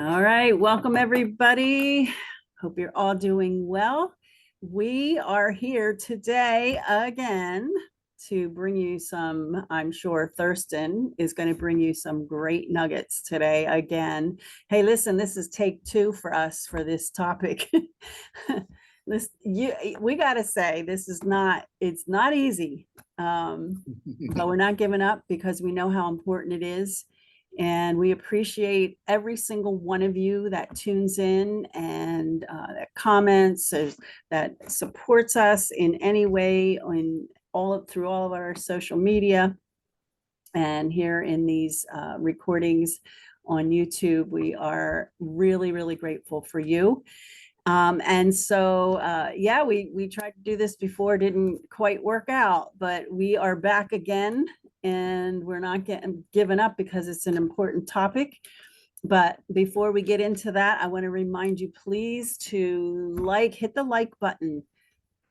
All right, welcome everybody. Hope you're all doing well. We are here today again to bring you some, I'm sure Thurston is going to bring you some great nuggets today again. Hey, listen, this is take two for us for this topic. We got to say it's not easy, but we're not giving up because we know how important it is. And we appreciate every single one of you that tunes in and that comments, that supports us in any way through all of our social media and here in these recordings on YouTube. We are really, really grateful for you. Yeah, we tried to do this before, didn't quite work out, but we are back again and we're not given up because it's an important topic. But before we get into that, I want to remind you, please, to hit the like button,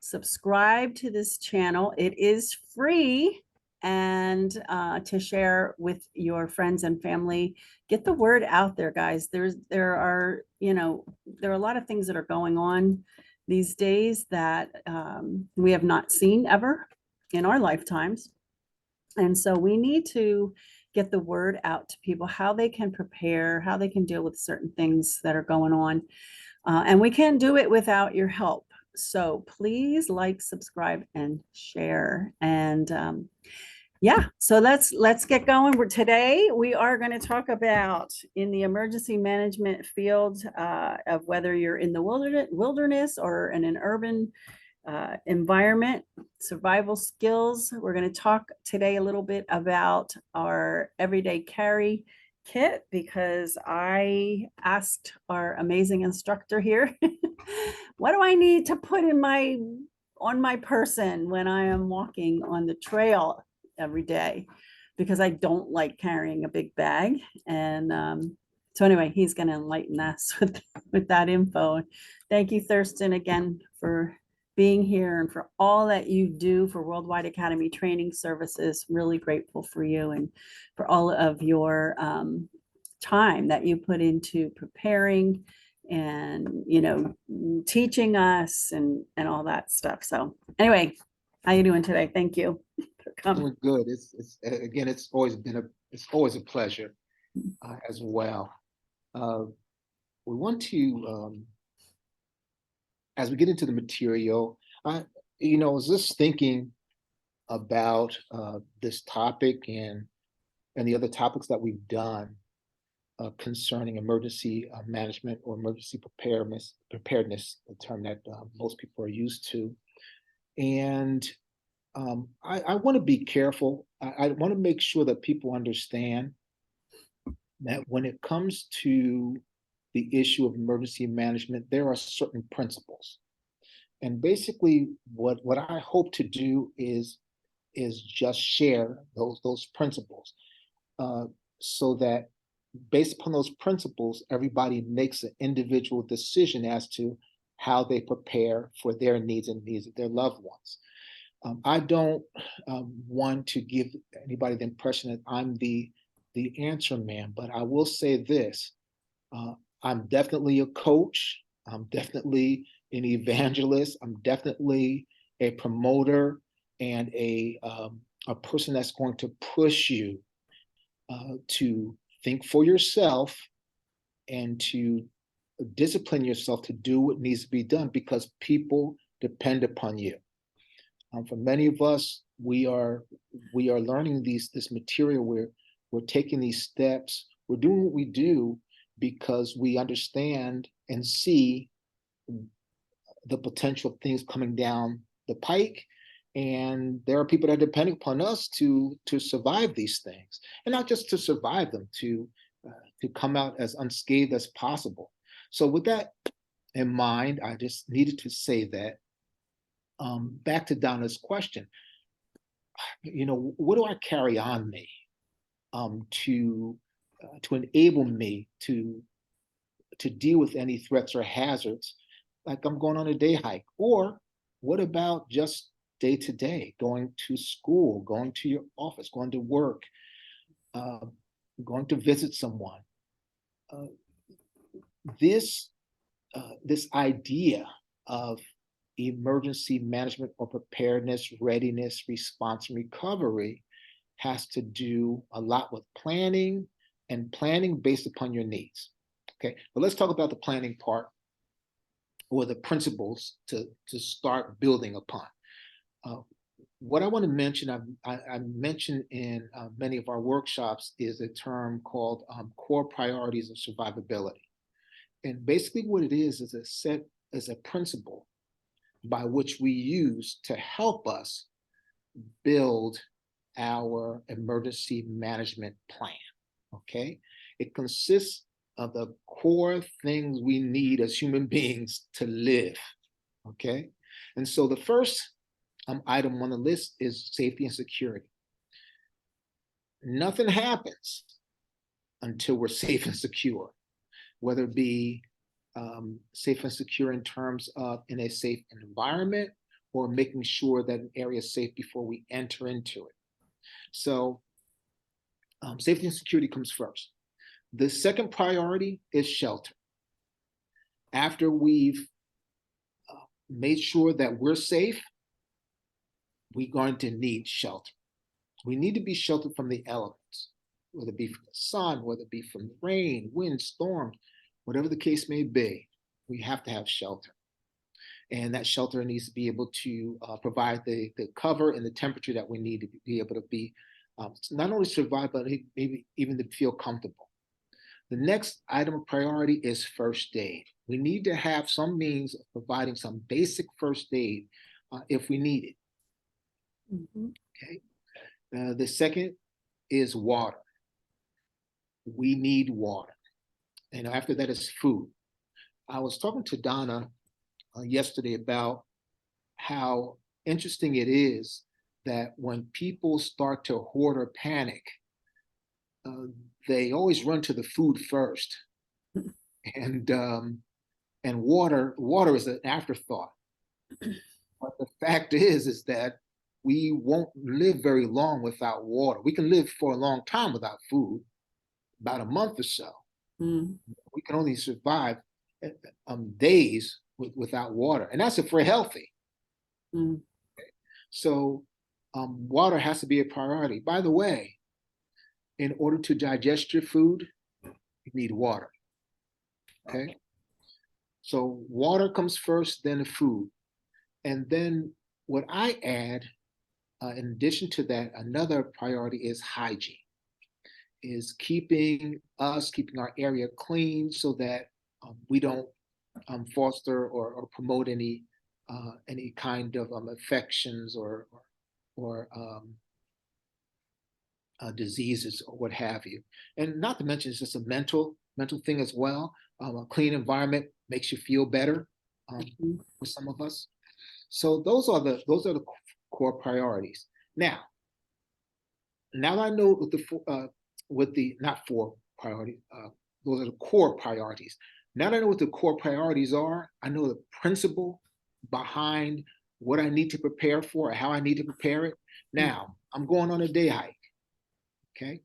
subscribe to this channel. It is free, and to share with your friends and family. Get the word out there, guys. There are a lot of things that are going on these days that we have not seen ever in our lifetimes, and so we need to get the word out to people, how they can prepare, how they can deal with certain things that are going on, and we can't do it without your help. So please like, subscribe, and share. And yeah, so let's get going. Today we are going to talk about, in the emergency management field, of whether you're in the wilderness or in an urban environment, survival skills. We're going to talk today a little bit about our everyday carry kit, because I asked our amazing instructor here, what do I need to put on my person when I am walking on the trail every day, because I don't like carrying a big bag. And so anyway, he's going to enlighten us with that info. Thank you, Thurston, again for being here and for all that you do for Worldwide Academy Training Services. Really grateful for you and for all of your time that you put into preparing and teaching us and all that stuff. So anyway, how you doing today? Thank you for coming. Doing good. It's again, it's always a pleasure as well. We want to, as we get into the material, I was just thinking about this topic and the other topics that we've done concerning emergency management or emergency preparedness, the term that most people are used to. And I want to be careful. I want to make sure that people understand that when it comes to the issue of emergency management, there are certain principles. And basically, what I hope to do is just share those principles, so that based upon those principles, everybody makes an individual decision as to how they prepare for their needs and needs of their loved ones. I don't want to give anybody the impression that I'm the answer man, but I will say this: I'm definitely a coach. I'm definitely an evangelist. I'm definitely a promoter and a person that's going to push you to think for yourself and to discipline yourself to do what needs to be done, because people depend upon you. For many of us, we are learning this material. We're taking these steps. We're doing what we do because we understand and see the potential things coming down the pike, and there are people that are depending upon us to survive these things, and not just to survive them, to come out as unscathed as possible. So with that in mind, I just needed to say that. Back to Donna's question, what do I carry on me to enable me to deal with any threats or hazards, like I'm going on a day hike? Or what about just day to day, going to school, going to your office, going to work, going to visit someone? this this idea of emergency management or preparedness, readiness, response, and recovery has to do a lot with planning and planning based upon your needs. Okay, but let's talk about the planning part or the principles to start building upon. Uh, what I want to mention, I mentioned in many of our workshops, is a term called core priorities of survivability. And basically what it is a set, is a principle by which we use to help us build our emergency management plan, okay? It consists of the core things we need as human beings to live, okay? And so the first item on the list is safety and security. Nothing happens until we're safe and secure, whether it be safe and secure in terms of in a safe environment or making sure that an area is safe before we enter into it. So safety and security comes first. The second priority is shelter. After we've made sure that we're safe, we're going to need shelter. We need to be sheltered from the elements, whether it be from the sun, whether it be from rain, wind, storms, whatever the case may be, we have to have shelter. And that shelter needs to be able to provide the cover and the temperature that we need to be able to be not only survive, but maybe even to feel comfortable. The next item of priority is first aid. We need to have some means of providing some basic first aid if we need it. Mm-hmm. Okay. The second is water. We need water. And after that is food. I was talking to Donna yesterday about how interesting it is that when people start to hoard or panic, they always run to the food first, and water is an afterthought. But the fact is that we won't live very long without water. We can live for a long time without food, about a month or so. Mm. We can only survive days without water, and that's if we're healthy. Mm. So water has to be a priority. By the way, in order to digest your food, you need water. Okay. So water comes first, then the food. And then what I add, in addition to that, another priority is hygiene, is keeping our area clean so that we don't foster or promote any kind of infections or diseases or what have you. And not to mention, it's just a mental thing as well. A clean environment makes you feel better for some of us. So those are the core priorities. Now that I know with the not four priorities, those are the core priorities. Now that I know what the core priorities are, I know the principle behind what I need to prepare for or how I need to prepare it. Now I'm going on a day hike. Okay.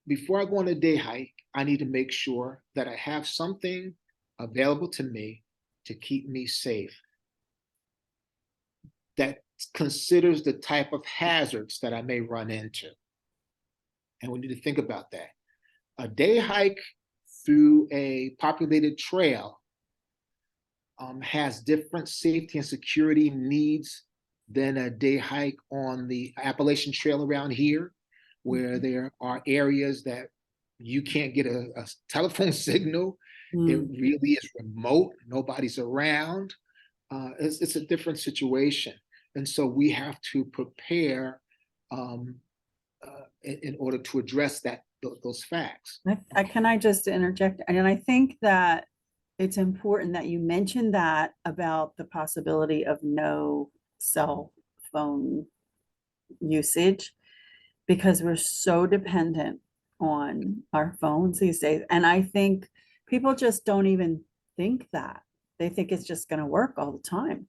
Before I go on a day hike, I need to make sure that I have something available to me to keep me safe that considers the type of hazards that I may run into. And we need to think about that. A day hike through a populated trail has different safety and security needs than a day hike on the Appalachian Trail around here, where there are areas that you can't get a telephone signal. It really is remote. Nobody's around. It's a different situation. And so we have to prepare in order to address those facts. Can I just interject? And I think that it's important that you mentioned that about the possibility of no cell phone usage, because we're so dependent on our phones these days. And I think people just don't even think that. They think it's just going to work all the time.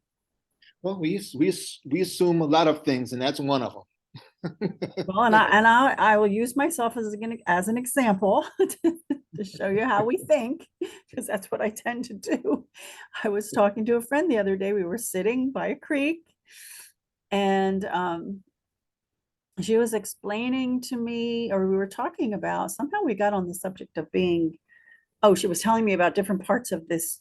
Well, we assume a lot of things, and that's one of them. Well, and I will use myself as an example to show you how we think, because that's what I tend to do. I was talking to a friend the other day. We were sitting by a creek, and she was explaining to me, or we were talking about, somehow we got on the subject of being, oh, she was telling me about different parts of this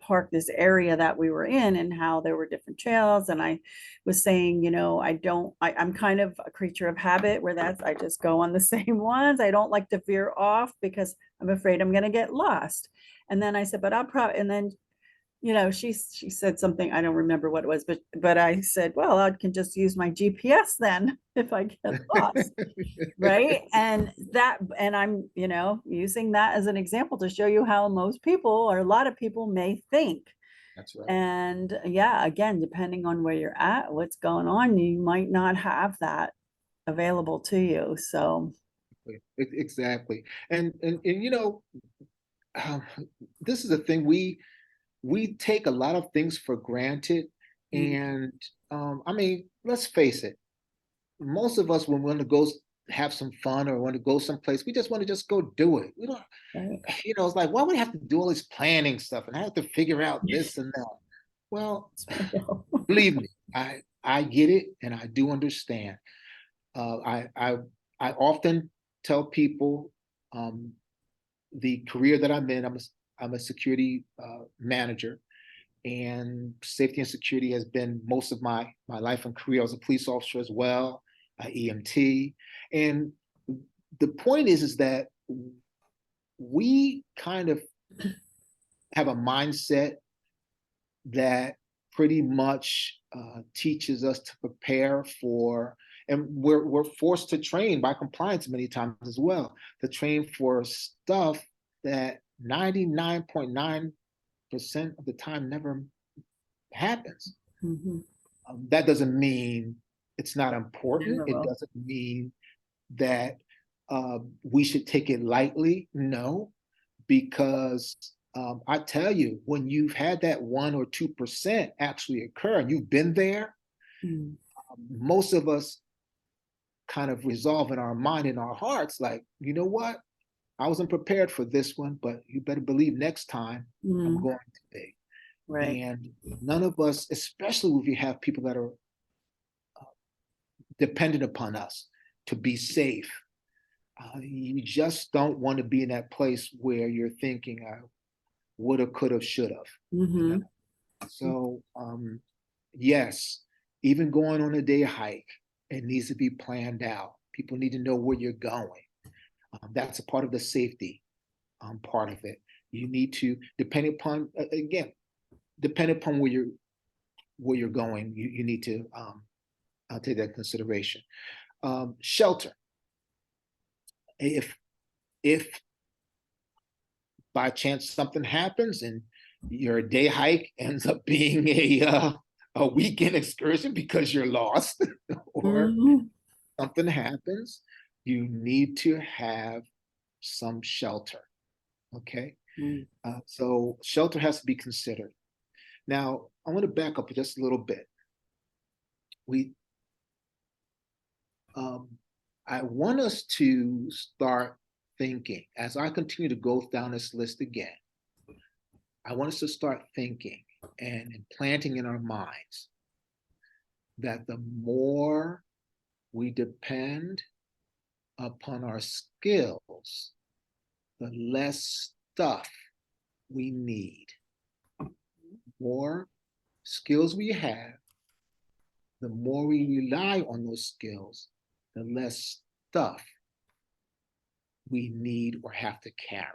park, this area that we were in, and how there were different trails. And I was saying, I'm kind of a creature of habit, where I just go on the same ones. I don't like to veer off because I'm afraid I'm going to get lost. And then I said, but I'll probably, and then she said something, I don't remember what it was, but I said, well, I can just use my GPS then if I get lost. Right. And I'm, using that as an example to show you how most people, or a lot of people, may think. That's right. And yeah, again, depending on where you're at, what's going on, you might not have that available to you. So Exactly. And um, this is the thing, we take a lot of things for granted. mm, And I mean, let's face it, most of us, when we want to go have some fun or want to go someplace, we just want to just go do it. We don't, right. it's like, why would I have to do all this planning stuff and I have to figure out this and that? Well, believe me, I get it and I do understand. I often tell people, um, the career that I'm in, I'm a security manager, and safety and security has been most of my life and career. I was a police officer as well, EMT. And the point is that we kind of have a mindset that pretty much teaches us to prepare for, and we're forced to train by compliance many times as well, to train for stuff that 99.9% of the time never happens. Mhm. That doesn't mean it's not important. Never It will. doesn't mean that we should take it lightly. No, because I tell you, when you've had that 1 or 2% actually occur and you've been there, Mm. most of us kind of resolve in our mind and our hearts, like, you know what? I wasn't prepared for this one, but you better believe next time I'm Mm. going to be. Right. And none of us, especially if you have people that are dependent upon us to be safe, you just don't want to be in that place where you're thinking, I woulda, coulda, shoulda. Hmm. So yes, even going on a day hike, it needs to be planned out. People need to know where you're going. That's a part of the safety part of it. You need to, depending upon, again, depending upon where you're going, you need to take that consideration. Shelter. If by chance something happens and your day hike ends up being a weekend excursion because you're lost or Hmm. something happens, you need to have some shelter. Okay. Mm. So shelter has to be considered. Now, I want to back up just a little bit. We, um, I want us to start thinking as I continue to go down this list again. I want us to start thinking and implanting in our minds that the more we depend upon our skills, the less stuff we need. More skills we have, the more we rely on those skills, the less stuff we need or have to carry.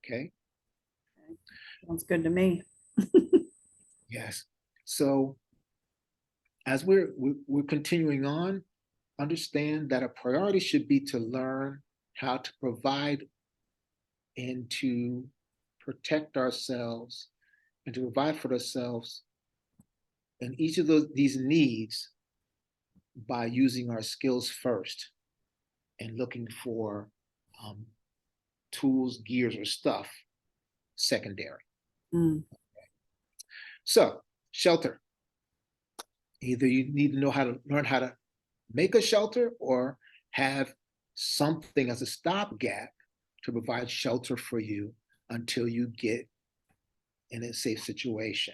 Okay? Sounds good to me. Yes. So as we're continuing on, understand that a priority should be to learn how to provide and to protect ourselves and to provide for ourselves in each of these needs by using our skills first and looking for um, tools, gears, or stuff secondary. Mm. So, shelter. Either you need to know how to learn how to make a shelter or have something as a stopgap to provide shelter for you until you get in a safe situation.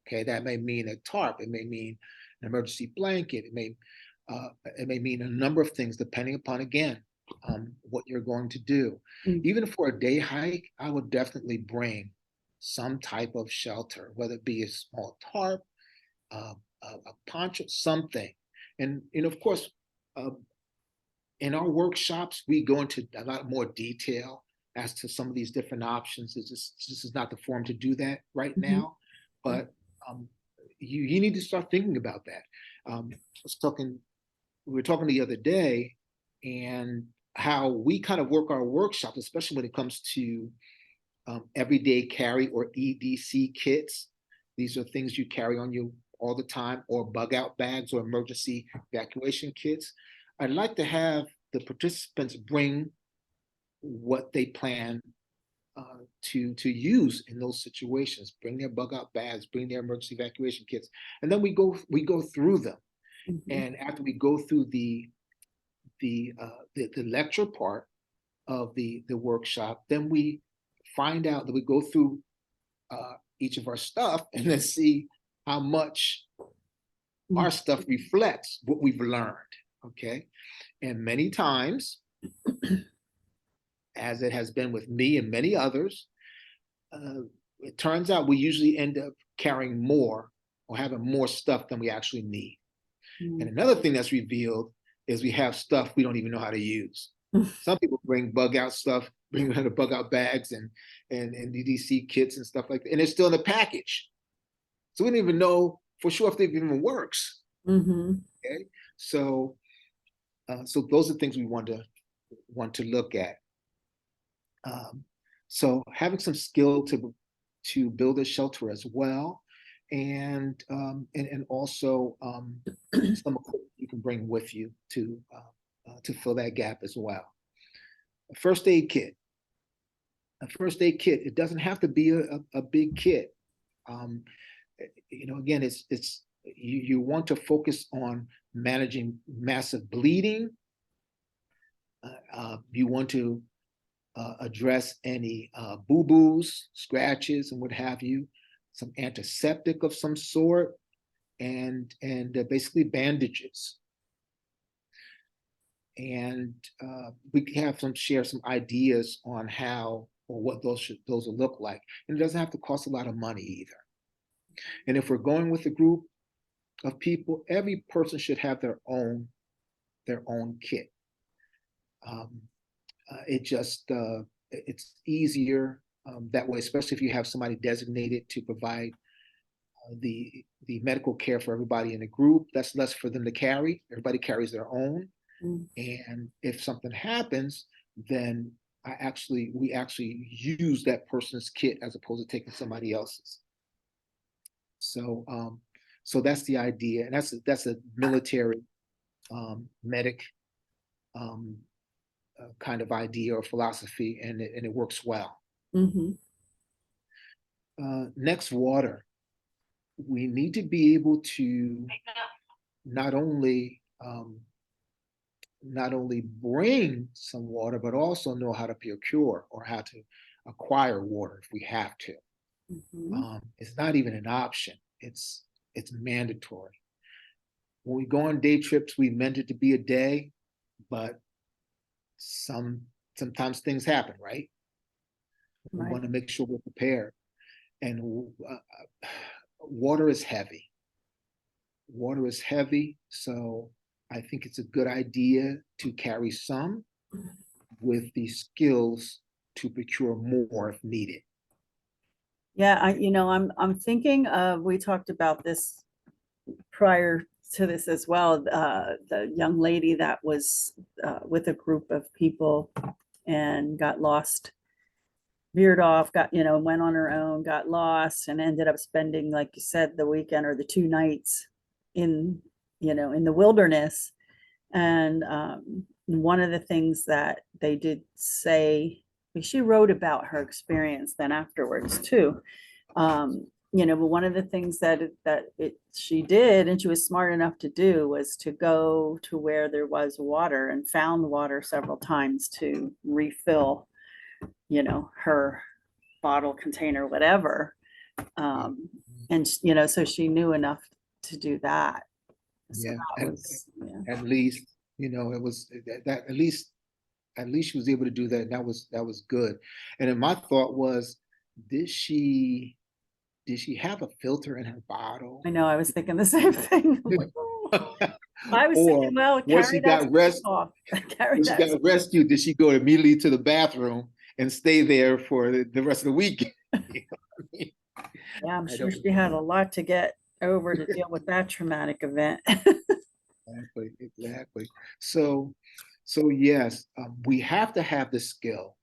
Okay, that may mean a tarp, it may mean an emergency blanket, it may mean a number of things depending upon, again, what you're going to do. Mm. Even for a day hike, I would definitely bring some type of shelter, whether it be a small tarp, a poncho, something. And of course, uh, in our workshops, we go into a lot more detail as to some of these different options. This is not the forum to do that right now, but um, you need to start thinking about that. We were talking the other day, and how we kind of work our workshops, especially when it comes to everyday carry or EDC kits. These are things you carry on you all the time, or bug out bags or emergency evacuation kits. I'd like to have the participants bring what they plan to use in those situations. Bring their bug out bags, bring their emergency evacuation kits, and then we go through them. And after we go through the lecture part of the workshop, then we find out that we go through each of our stuff and then see how much our stuff reflects what we've learned. Okay, and many times, as it has been with me and many others, it turns out we usually end up carrying more or having more stuff than we actually need. And another thing that's revealed is we have stuff we don't even know how to use. Some people bring bug out stuff, bring the bug out bags and EDC kits and stuff like that, and it's still in the package. So we don't even know for sure if it even works. Okay, so those are things we want to look at. So having some skill to build a shelter as well, and also some equipment you can bring with you to fill that gap as well. A first aid kit. It doesn't have to be a big kit. Again, it's you want to focus on managing massive bleeding. You want to address any boo-boos, scratches, and what have you. Some antiseptic of some sort, and basically bandages. And we can share some ideas on how or what those will look like. And it doesn't have to cost a lot of money either. And if we're going with a group of people, every person should have their own kit. It's easier that way, especially if you have somebody designated to provide the medical care for everybody in the group. That's less for them to carry. Everybody carries their own. And if something happens, then we actually use that person's kit as opposed to taking somebody else's. So that's the idea, and that's a military medic kind of idea or philosophy, and it works well. Next, water. We need to be able to not only bring some water, but also know how to procure or how to acquire water if we have to. It's not even an option. It's mandatory. When we go on day trips, we meant it to be a day, but sometimes things happen, right? We want to make sure we're prepared. And water is heavy. So I think it's a good idea to carry some with the skills to procure more if needed. Yeah, I'm thinking of, we talked about this prior to this as well, the young lady that was with a group of people and got lost, veered off, went on her own, got lost, and ended up spending, like you said, the weekend or the 2 nights in the wilderness. And one of the things that they did say, she wrote about her experience then afterwards too, but one of the things she did, and she was smart enough to do, was to go to where there was water and found water several times to refill, her bottle, container, whatever. And so she knew enough to do that. So Yeah, that was, yeah. at least, it was that at least she was able to do that. That was good. And then my thought was, did she have a filter in her bottle? I know, I was thinking the same thing. I'm like, "Oh." I was Or thinking, well, once carry she that got stuff rest, off. Carry when she that got stuff. rescued, did she go immediately to the bathroom and stay there for the rest of the week? You know what I mean? Yeah, I'm I sure don't she had a lot to get over to deal with that traumatic event. exactly, exactly. So, yes, we have to have the skill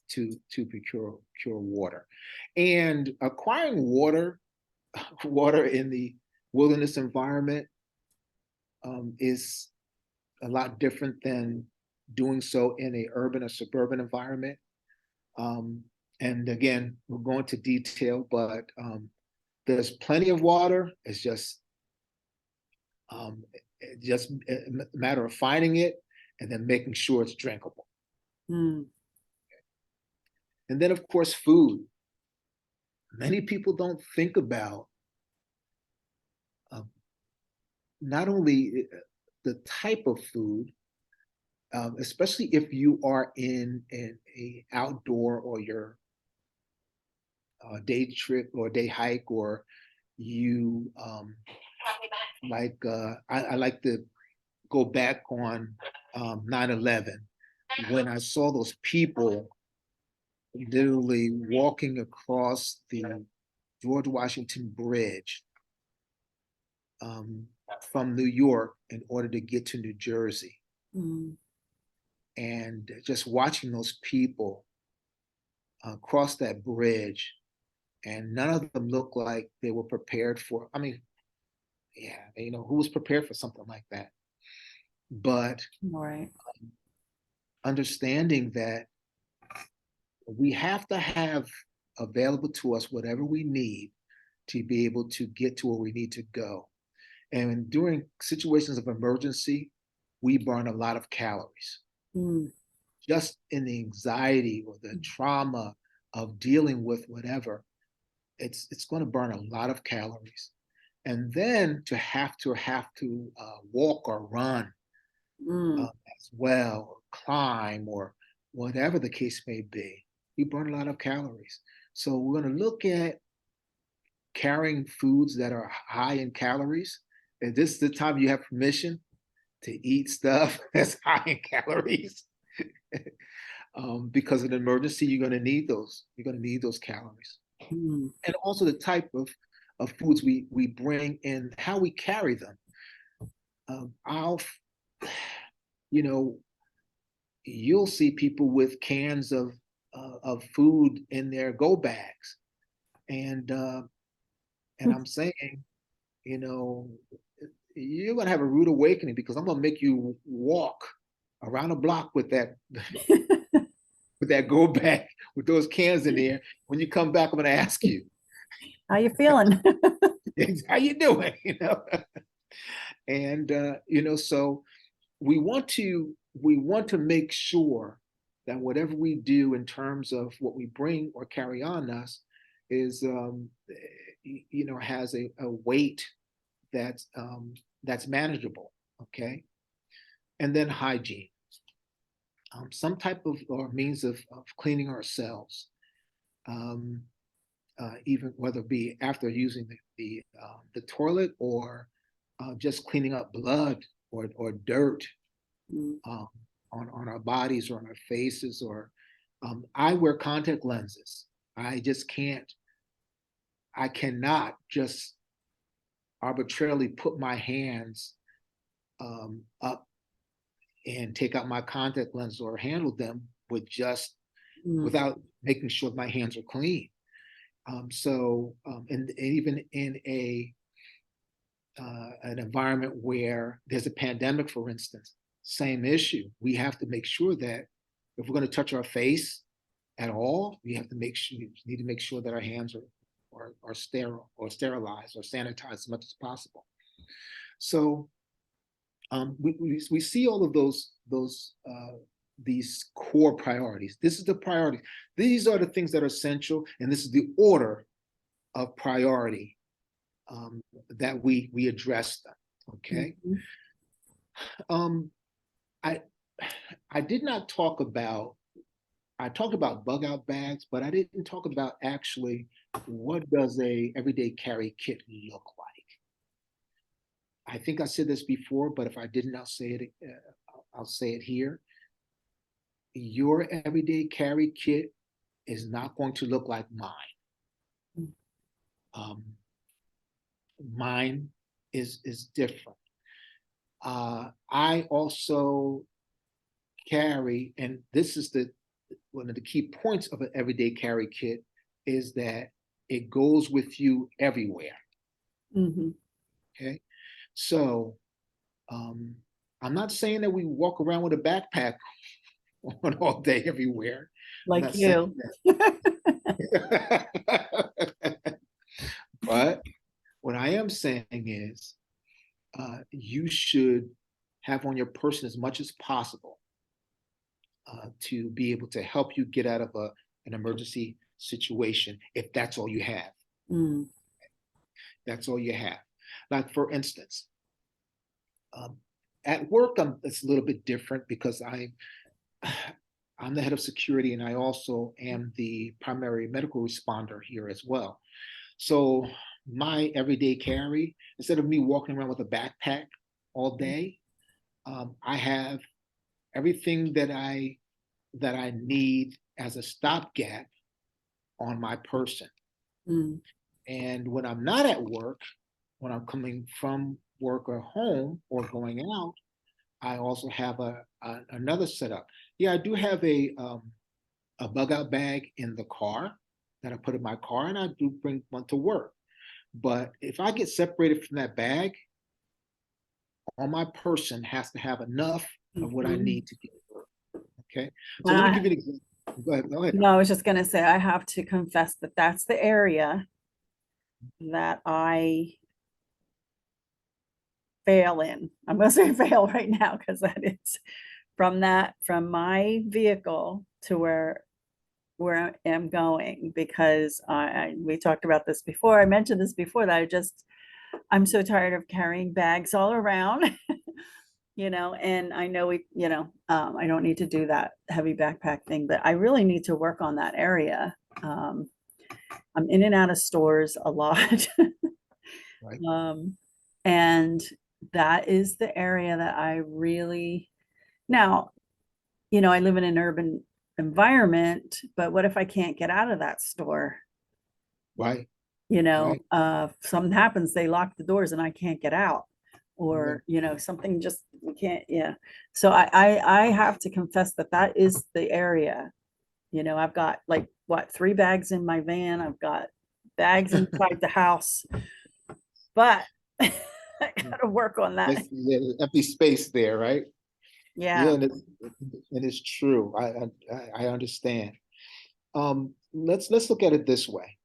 to procure water, and acquiring water in the wilderness environment is a lot different than doing so in a urban or suburban environment. Um, and again, we'll go into detail, but there's plenty of water. It's just a matter of finding it and then making sure it's drinkable. Mm, And then, of course, food. Many people don't think about um, not only the type of food, especially if you are in a outdoor or your day trip or day hike, or you I like to go back on 9/11 when I saw those people literally walking across the George Washington Bridge um, from New York in order to get to New Jersey. mm, And just watching those people cross that bridge, and none of them looked like they were prepared for. I mean, yeah, who was prepared for something like that? But all right. understanding that we have to have available to us whatever we need to be able to get to where we need to go. And during situations of emergency, we burn a lot of calories. Mm, Just in the anxiety or the trauma of dealing with whatever, it's going to burn a lot of calories. And then to have to walk or run mm, as well, or climb, or whatever the case may be, we burn a lot of calories. So we're going to look at carrying foods that are high in calories. And this is the time you have permission to eat stuff that's high in calories. Because in an emergency, you're going to need those. You're going to need those calories. mm. And also the type of foods we bring and how we carry them. I'll, you know, you'll see people with cans of food in their go bags, and I'm saying, you know, you're gonna have a rude awakening because I'm gonna make you walk around a block with that go bag with those cans in there. When you come back, I'm gonna ask you, How you feeling? how you doing? And so we want to make sure that whatever we do in terms of what we bring or carry on us is has a weight that's manageable. Okay. And then hygiene, some type of or means of cleaning ourselves, um, even whether it be after using the toilet, or just cleaning up blood or dirt Mm, um, on our bodies or on our faces. Or I wear contact lenses. I cannot just arbitrarily put my hands up and take out my contact lens or handle them mm, without making sure my hands are clean. And even in an environment where there's a pandemic, for instance, same issue. We have to make sure that if we're going to touch our face at all, we need to make sure that our hands or sterile or sterilized or sanitized as much as possible. So we see all of these core priorities. This is the priority. These are the things that are essential, and this is the order of priority that we address them. Okay. I did not talk about. I talked about bug out bags, but I didn't talk about actually what does a everyday carry kit look like. I think I said this before, but if I didn't, I'll say it. I'll say it here. Your everyday carry kit is not going to look like mine. Mine is different. I also carry, and this is one of the key points of an everyday carry kit is that it goes with you everywhere. Okay, so I'm not saying that we walk around with a backpack on all day everywhere. Like you. But what I am saying is you should have on your person as much as possible to be able to help you get out of an emergency situation if that's all you have. That's all you have. Like, for instance, at work, it's a little bit different because I'm the head of security, and I also am the primary medical responder here as well. So my everyday carry, instead of me walking around with a backpack all day, I have everything that I need as a stopgap on my person. And when I'm not at work, when I'm coming from work or home or going out, I also have another setup. Yeah, I do have a bug out bag in the car that I put in my car, and I do bring one to work. But if I get separated from that bag, on my person has to have enough of what I need to get to work. Okay, so let me give you an example. Go ahead. No, I was just going to say, I have to confess that that's the area that I fail in. I'm going to say fail right now because that is from my vehicle to where I am going, because we talked about this before. I mentioned this before that I'm so tired of carrying bags all around. And I know I don't need to do that heavy backpack thing, but I really need to work on that area. I'm in and out of stores a lot. Right. And that is the area that I really, now, I live in an urban environment, but what if I can't get out of that store? Right. Something happens, they lock the doors and I can't get out, or something just, we can't. So I have to confess that is the area. I've got like 3 bags in my van, I've got bags inside the house, but I gotta work on that. There's empty space there, right? Yeah. And it's true. I understand. Let's look at it this way.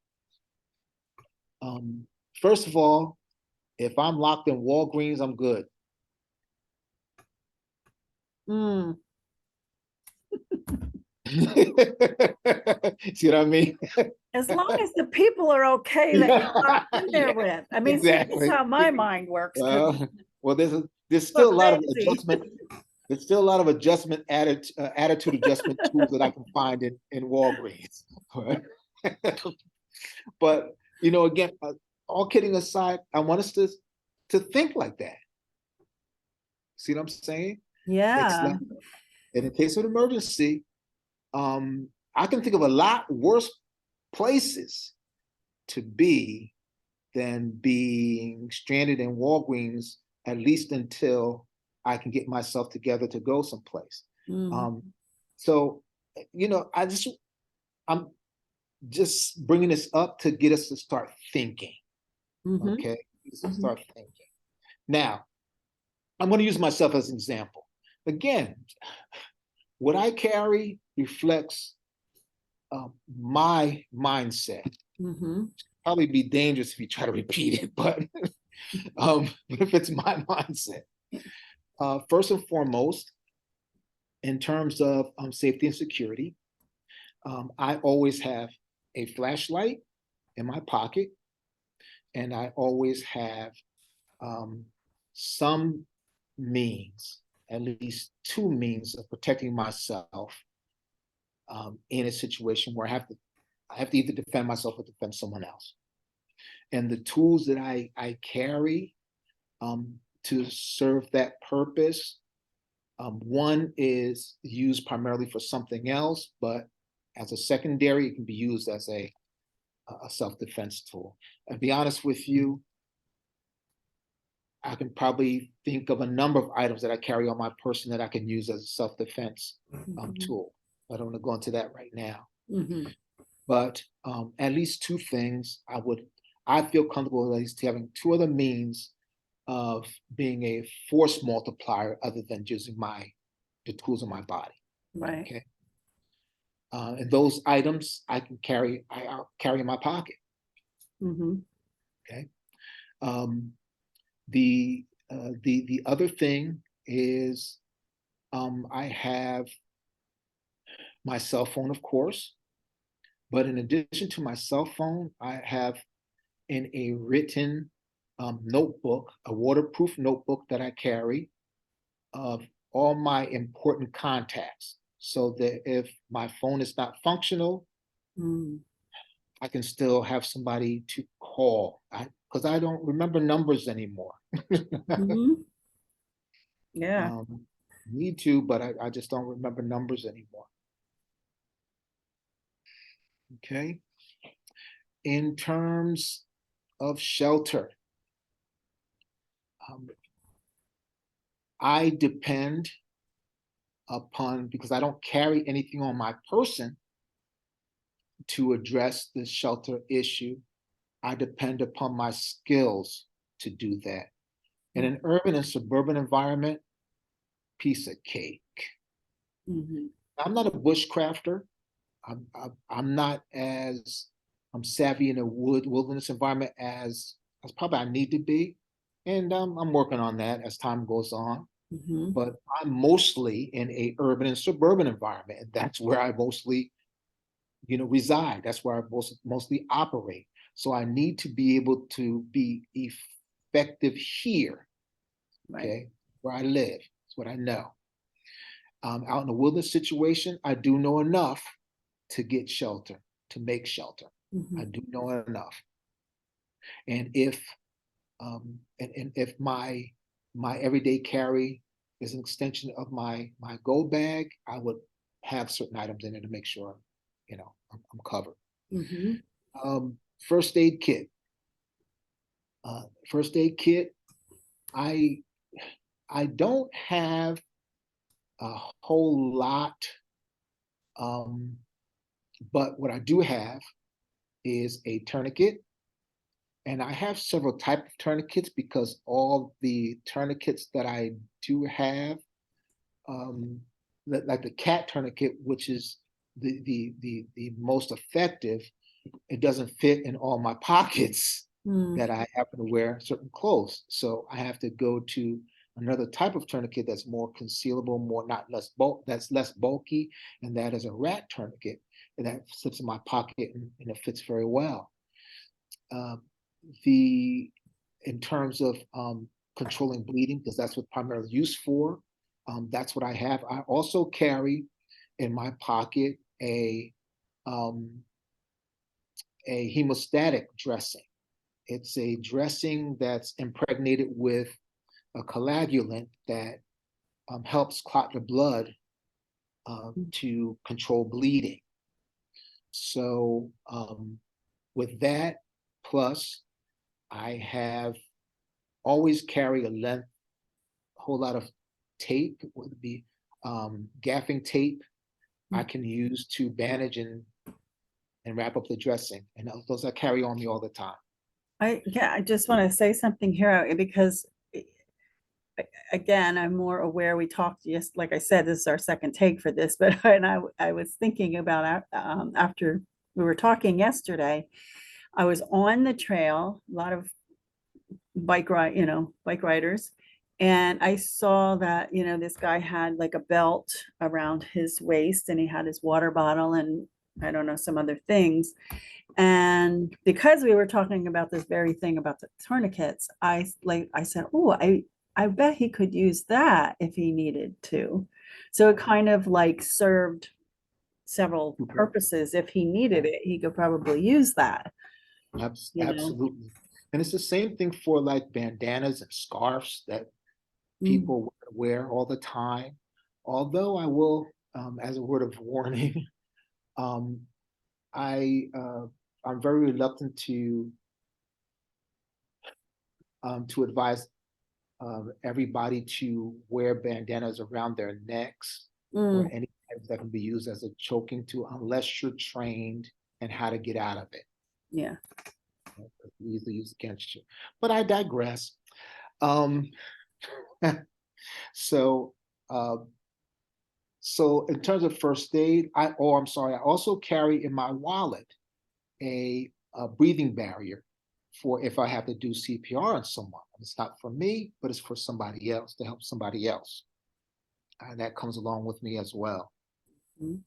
First of all, if I'm locked in Walgreens, I'm good. See what I mean? As long as the people are okay that you're locked in there with. I mean, exactly. See, that's how my mind works. Well, there's still a lot of adjustment. There's still a lot of attitude adjustment tools that I can find in Walgreens. But again, all kidding aside, I want us to think like that. See what I'm saying? Yeah. It's like, in case of an emergency, I can think of a lot worse places to be than being stranded in Walgreens, at least until I can get myself together to go someplace. So, I'm just bringing this up to get us to start thinking. Okay, start thinking. Now, I'm going to use myself as an example. Again, what I carry reflects my mindset. probably be dangerous if you try to repeat it, but if it's my mindset. First and foremost, in terms of safety and security, I always have a flashlight in my pocket, and I always have some means, at least two means of protecting myself in a situation where I have to either defend myself or defend someone else. And the tools that I carry to serve that purpose, one is used primarily for something else, but as a secondary, it can be used as a self-defense tool. And be honest with you, I can probably think of a number of items that I carry on my person that I can use as a self-defense tool. I don't want to go into that right now. But at least two things I feel comfortable at least having two other means of being a force multiplier other than using the tools in my body. Right. Okay. And those items I'll carry in my pocket. Okay. The other thing is I have my cell phone, of course, but in addition to my cell phone, I have in a written notebook, a waterproof notebook that I carry of all my important contacts, so that if my phone is not functional, I can still have somebody to call, because I don't remember numbers anymore. Yeah. Need to, but I just don't remember numbers anymore. Okay. In terms of shelter, I depend upon, because I don't carry anything on my person to address the shelter issue, I depend upon my skills to do that. In an urban and suburban environment, piece of cake. I'm not a bushcrafter. I'm not as savvy in a wilderness environment as probably I need to be, and I'm working on that as time goes on. But I'm mostly in a urban and suburban environment, and that's where I mostly, reside. That's where I mostly operate. So I need to be able to be effective here, okay, where I live. It's what I know. Out in a wilderness situation, I do know enough to get shelter, to make shelter. I do know enough. And if my everyday carry is an extension of my go bag, I would have certain items in it to make sure, I'm covered. First aid kit. First aid kit. I don't have a whole lot, but what I do have is a tourniquet. And I have several types of tourniquets, because all the tourniquets that I do have, like the cat tourniquet, which is the most effective, it doesn't fit in all my pockets that I happen to wear certain clothes. So I have to go to another type of tourniquet that's more concealable, that's less bulky, and that is a rat tourniquet, and that slips in my pocket and it fits very well. In terms of controlling bleeding, because that's what primarily used for, that's what I have. I also carry in my pocket a hemostatic dressing. It's a dressing that's impregnated with a coagulant that helps clot the blood to control bleeding. So with that, plus I have always carry a whole lot of tape, would be gaffing tape I can use to bandage and wrap up the dressing. And those I carry on me all the time. I just want to say something here, because again, I'm more aware. We talked, yes, like I said, this is our second take for this, but and I was thinking about after we were talking yesterday, I was on the trail, a lot of bike riders. And I saw that, this guy had like a belt around his waist and he had his water bottle and I don't know, some other things. And because we were talking about this very thing about the tourniquets, I said, oh, I bet he could use that if he needed to. So it kind of like served several purposes. If he needed it, he could probably use that, you know. Absolutely. And it's the same thing for like bandanas and scarves that Mm, people wear all the time. Although I will, as a word of warning, um, I I'm very reluctant to advise everybody to wear bandanas around their necks or mm, any type that can be used as a choking tool unless you're trained in how to get out of it. yeah. Easily used against you. But I digress. Um, so uh, so in terms of first aid, I'm sorry, I also carry in my wallet a breathing barrier for if I have to do CPR on someone. It's not for me, but it's for somebody else to help somebody else. And that comes along with me as well. Mm. You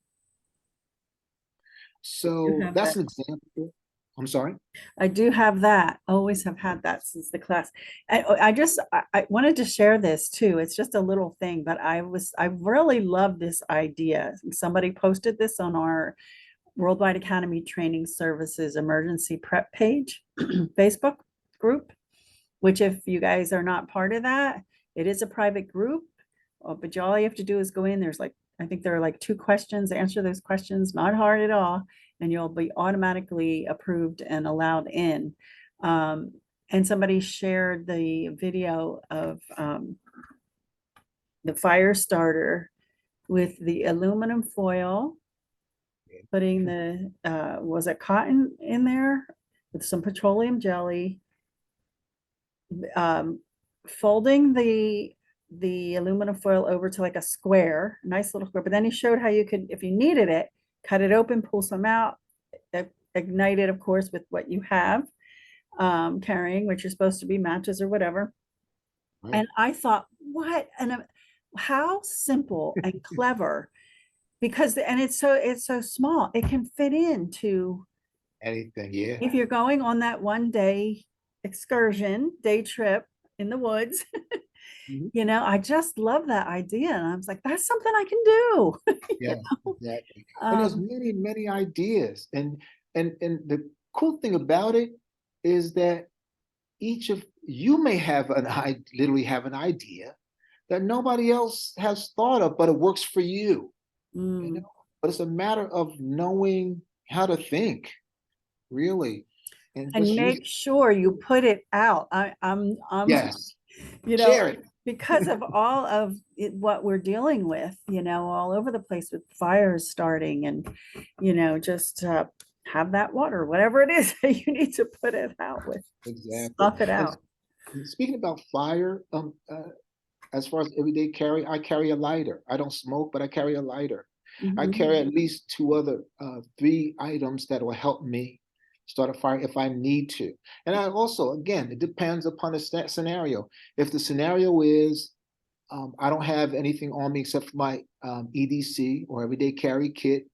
So have that's that. an example. I'm sorry. I do have that. Always have had that since the class. I wanted to share this too. It's just a little thing, but I really love this idea. Somebody posted this on our Worldwide Academy Training Services emergency prep page, Facebook group, which if you guys are not part of that, it is a private group. But all you have to do is go in. There's like, I think there are like 2 questions, answer those questions, not hard at all. And you'll be automatically approved and allowed in. Um, and somebody shared the video of the fire starter with the aluminum foil, putting the, was it cotton in there with some petroleum jelly, um, folding the aluminum foil over to like a square, nice little square. But then he showed how you could, if you needed it, cut it open, pull some out, ignite it, of course, with what you have carrying, which is supposed to be matches or whatever. Right. And I thought, what? And how simple and clever, because and it's so small. It can fit into Anything, yeah. if you're going on that 1 day excursion, day trip in the woods. Mhm. I just love that idea. And I was like, that's something I can do. Yeah, exactly. And there's Um, many, many ideas. And the cool thing about it is that each of you may have literally have an idea that nobody else has thought of, but it works for you, you know. mm, But it's a matter of knowing how to think, really, and and just use make sure you put it out. I'm, yes, you know, share it. because of all of what we're dealing with, all over the place with fires starting and, just have that water, whatever it is that you need to put it out with, Exactly. stuff it And out. speaking about fire, as far as everyday carry, I carry a lighter. I don't smoke, but I carry a lighter. I Mhm. carry at least three items that will help me start a fire if I need to. And I also, again, it depends upon the scenario. If the scenario is I don't have anything on me except for my EDC or everyday carry kit,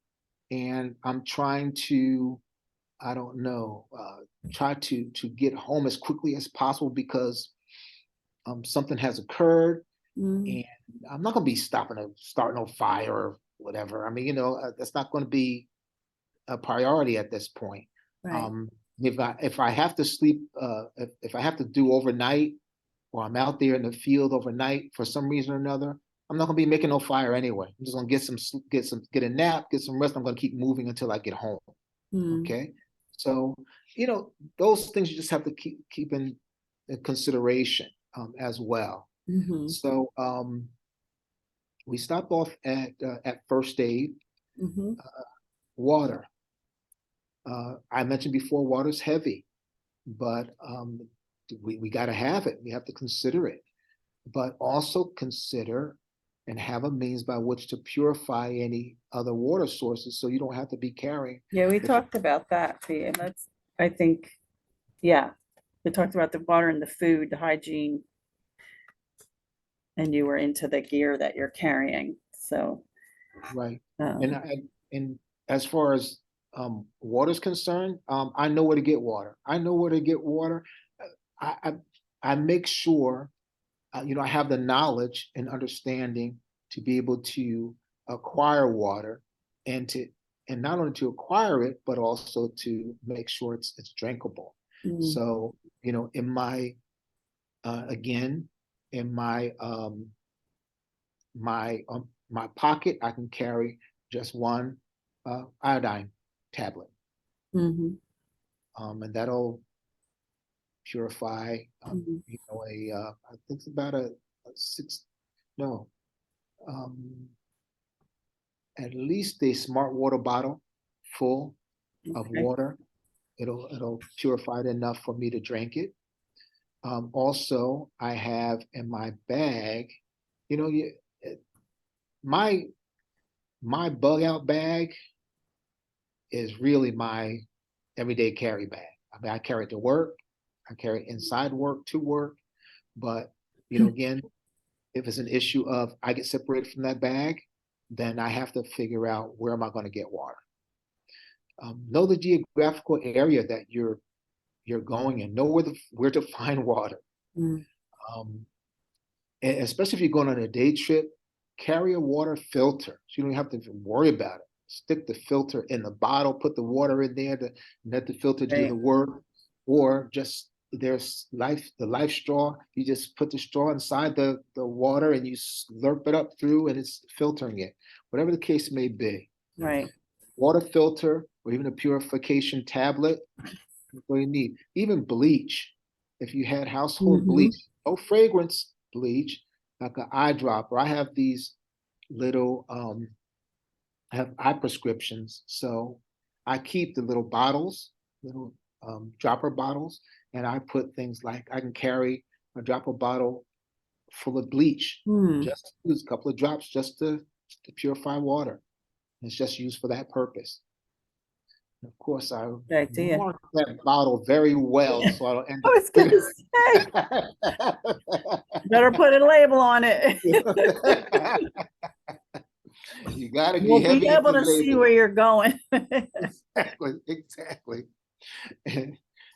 and I'm trying to, I don't know, try to get home as quickly as possible because something has occurred Mm, and I'm not going to be starting a fire or whatever. I mean, that's not going to be a priority at this point. right. Um, if I have to sleep, if I have to do overnight, or I'm out there in the field overnight for some reason or another, I'm not going to be making no fire anyway. I'm just going to get a nap, get some rest. I'm going to keep moving until I get home. Mm, Okay, so those things you just have to keep in consideration as well. mhm, So we stopped off at first aid, mhm. water. I mentioned before, water's heavy, but we got to have it. We have to consider it, but also consider and have a means by which to purify any other water sources, so you don't have to be carrying. Yeah, we If talked about that, Pete, and that's I think, yeah, we talked about the water and the food, the hygiene, and you were into the gear that you're carrying. So, Right. um, And as far as water's concerned, I know where to get water. I know where to get water. I I, I make sure I have the knowledge and understanding to be able to acquire water and to and not only to acquire it, but also to make sure it's drinkable. mm, So, in my again, in my pocket, I can carry just one iodine tablet, mhm, and that'll purify. mhm. I think it's about a six, no, um, at least a smart water bottle full of Okay. water. It'll purify it enough for me to drink it. Also, I have in my bag, you know, you, my my bug out bag is really my everyday carry bag. I mean, I carry it to work, I carry it inside work to work, but again, if it's an issue of I get separated from that bag, then I have to figure out where am I going to get water. Know the geographical area that you're going in. Know where to find water. Mm, Um, and especially if you're going on a day trip, carry a water filter so you don't have to worry about it. Stick the filter in the bottle, put the water in there to let the filter do right, the work, or just there's the life straw. You just put the straw inside the water and you slurp it up through, and it's filtering it. Whatever the case may be, right. water filter or even a purification tablet, that's what you need. Even bleach, if you had household Mhm, bleach, no fragrance bleach, like an eyedropper. I have these little I have eye prescriptions. So I keep the little bottles, little dropper bottles, and I put things like I can carry a dropper bottle full of bleach, mm, just use a couple of drops just to purify water. It's just used for that purpose. And of course, I good idea. mark that bottle very well I so I don't end was gonna say, up. better put a label on it. You gotta be We'll be heavy into able the to see label. where you're going. Exactly, exactly.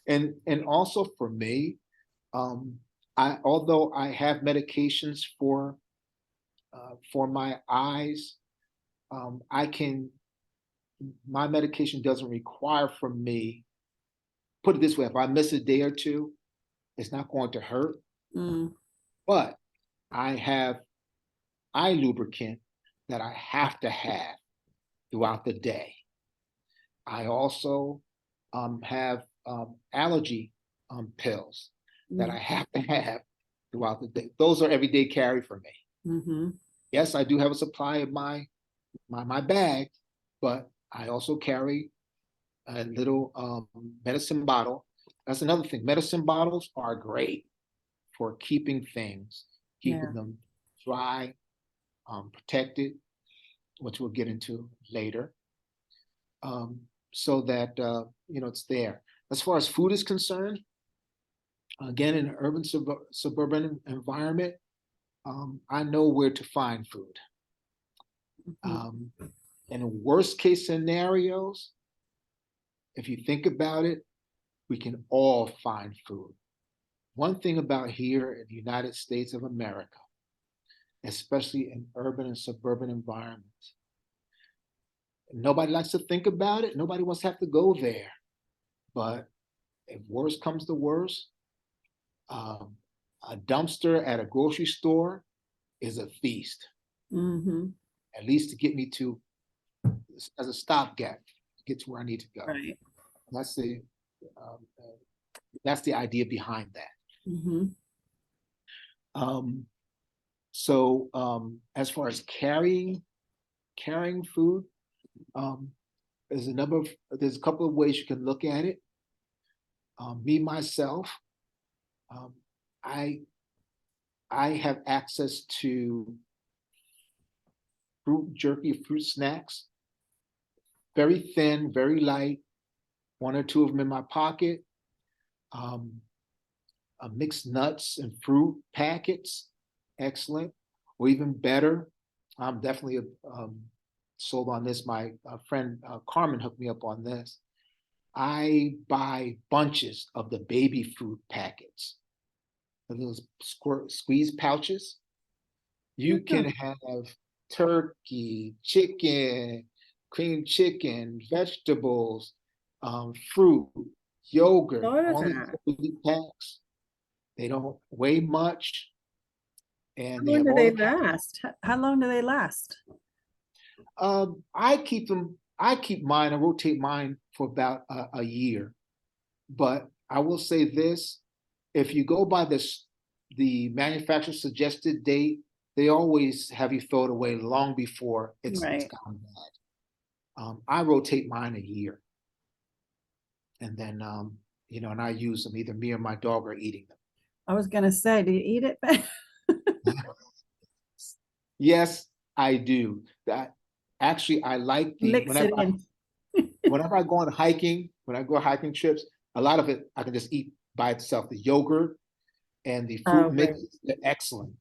And also for me, um, I although I have medications for my eyes, I can my medication doesn't require from me. Put it this way: if I miss a day or two, it's not going to hurt. Mm, But I have eye lubricant that I have to have throughout the day. I also have allergy pills that mm, I have to have throughout the day. Those are everyday carry for me. mhm, Yes, I do have a supply in my bag, but I also carry a little medicine bottle. That's another thing. Medicine bottles are great for keeping things, yeah, keeping them dry, protected, which we'll get into later, um, so that it's there. As far as food is concerned, again, in an urban suburban environment, I know where to find food. mhm, Um, in worst case scenarios, if you think about it, we can all find food. One thing about here in the United States of America, especially in urban and suburban environments, nobody likes to think about it. Nobody wants to have to go there. But if worst comes to worst, um, a dumpster at a grocery store is a feast, mhm, at least to get me to as a stopgap to get to where I need to go. right. That's the um, that's the idea behind that. Mhm, Um, so as far as carrying food, um, there's a couple of ways you can look at it. Me myself, um, I I have access to fruit jerky, fruit snacks, very thin, very light, one or two of them in my pocket. Mixed nuts and fruit packets, excellent. Or even better, I'm definitely sold on this. My friend Carmen hooked me up on this. I buy bunches of the baby food packets, those squeeze pouches. You can have turkey, chicken, cream chicken, vegetables, fruit, yogurt, Thought of all these that. little packs. They don't weigh much, How and they long have do all they the last? How long do they last? I keep them. I keep mine. I rotate mine for about a year. But I will say this: if you go by this, the manufacturer suggested date, they always have you throw it away long before it's Right. gone bad. I rotate mine a year, and then and I use them. Either me or my dog are eating them. I was gonna say, do you eat it? Yes, I do. That actually, I like the Mix it in. whenever I go on hiking, when I go on hiking trips, a lot of it I can just eat by itself. The yogurt and the Oh, fruit right. mix, they're excellent.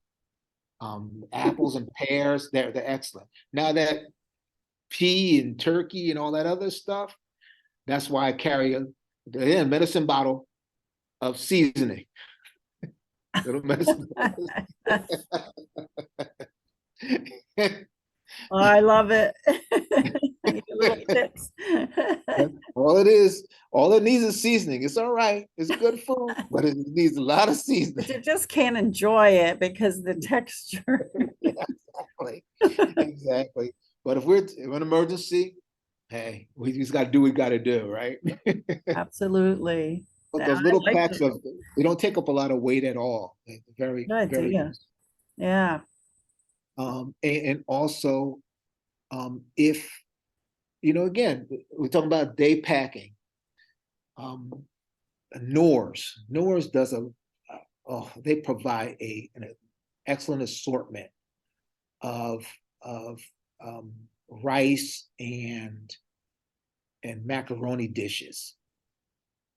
Apples and pears, they're excellent. Now that pea and turkey and all that other stuff, that's why I carry a medicine bottle of seasoning. Little medicine. Oh, I love it. Little tips. All it needs is seasoning. It's all right. It's good food, but it needs a lot of But seasoning. you just can't enjoy it because the texture. Exactly. Exactly. But if we're in an emergency, hey, we just got to do what we got to do, right? Absolutely. But Yeah, those I little like packs it. of, they don't take up a lot of weight at all. They're very, Good very, idea. Yeah. and also, if, again, we're talking about day packing. Noors does they provide an excellent assortment of of rice and macaroni dishes,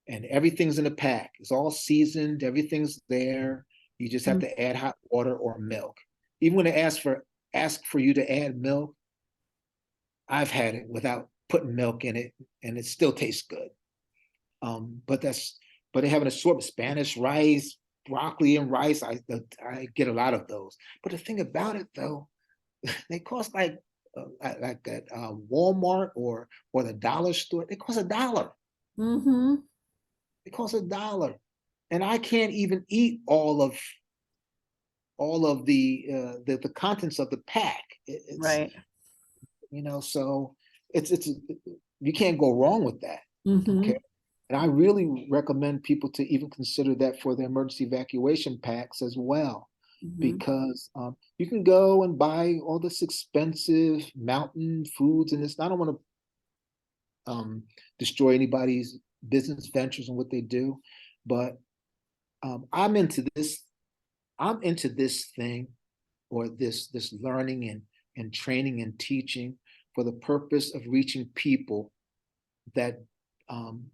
and everything's in a pack. It's all seasoned. Everything's there. You just have to add hot water or milk. Even when they ask for you to add milk, I've had it without putting milk in it, and it still tastes good. But they have an assortment: Spanish rice, broccoli and rice. I get a lot of those. But the thing about it though, they cost like at Walmart or the dollar store. They cost $1. Mm-hmm. It costs $1, and I can't even eat all of the contents of the pack. It's Right. so it's you can't go wrong with that. Mm-hmm. Okay. And I really recommend people to even consider that for the emergency evacuation packs as well, Mm-hmm. because you can go and buy all this expensive mountain foods, and I don't want to destroy anybody's business ventures and what they do, but I'm into this. I'm into this thing, or this learning and training and teaching for the purpose of reaching people that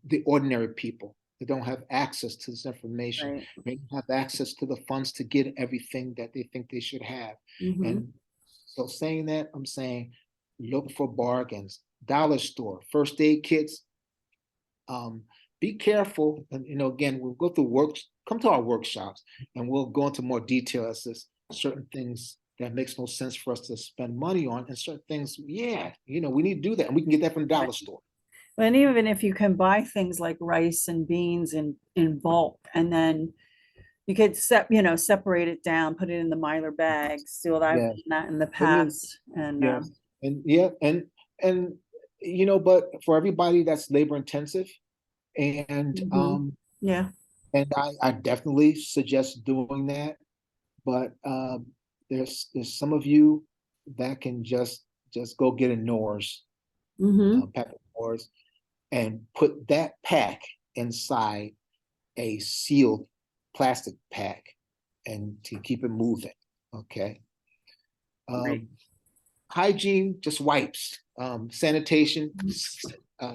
the ordinary people that don't have access to this information, Right. may not have access to the funds to get everything that they think they should have. Mm-hmm. And so saying that, I'm saying look for bargains, dollar store, first aid kits. Be careful, and again, we'll go through come to our workshops, and we'll go into more detail as to certain things that makes no sense for us to spend money on, and certain things, yeah, we need to do that, and we can get that from the dollar store. And even if you can buy things like rice and beans in bulk, and then you could separate it down, put it in the Mylar bags. So I've Yeah, done that in the it is. past. And Yes, and yeah, and but for everybody that's labor intensive, and mhm. Yeah. I definitely suggest doing that. But there's some of you that can just go get a Norse, Mm-hmm. pack of Norse, and put that pack inside a sealed plastic pack, and to keep it moving. Okay. Right. Hygiene, just wipes. Sanitation,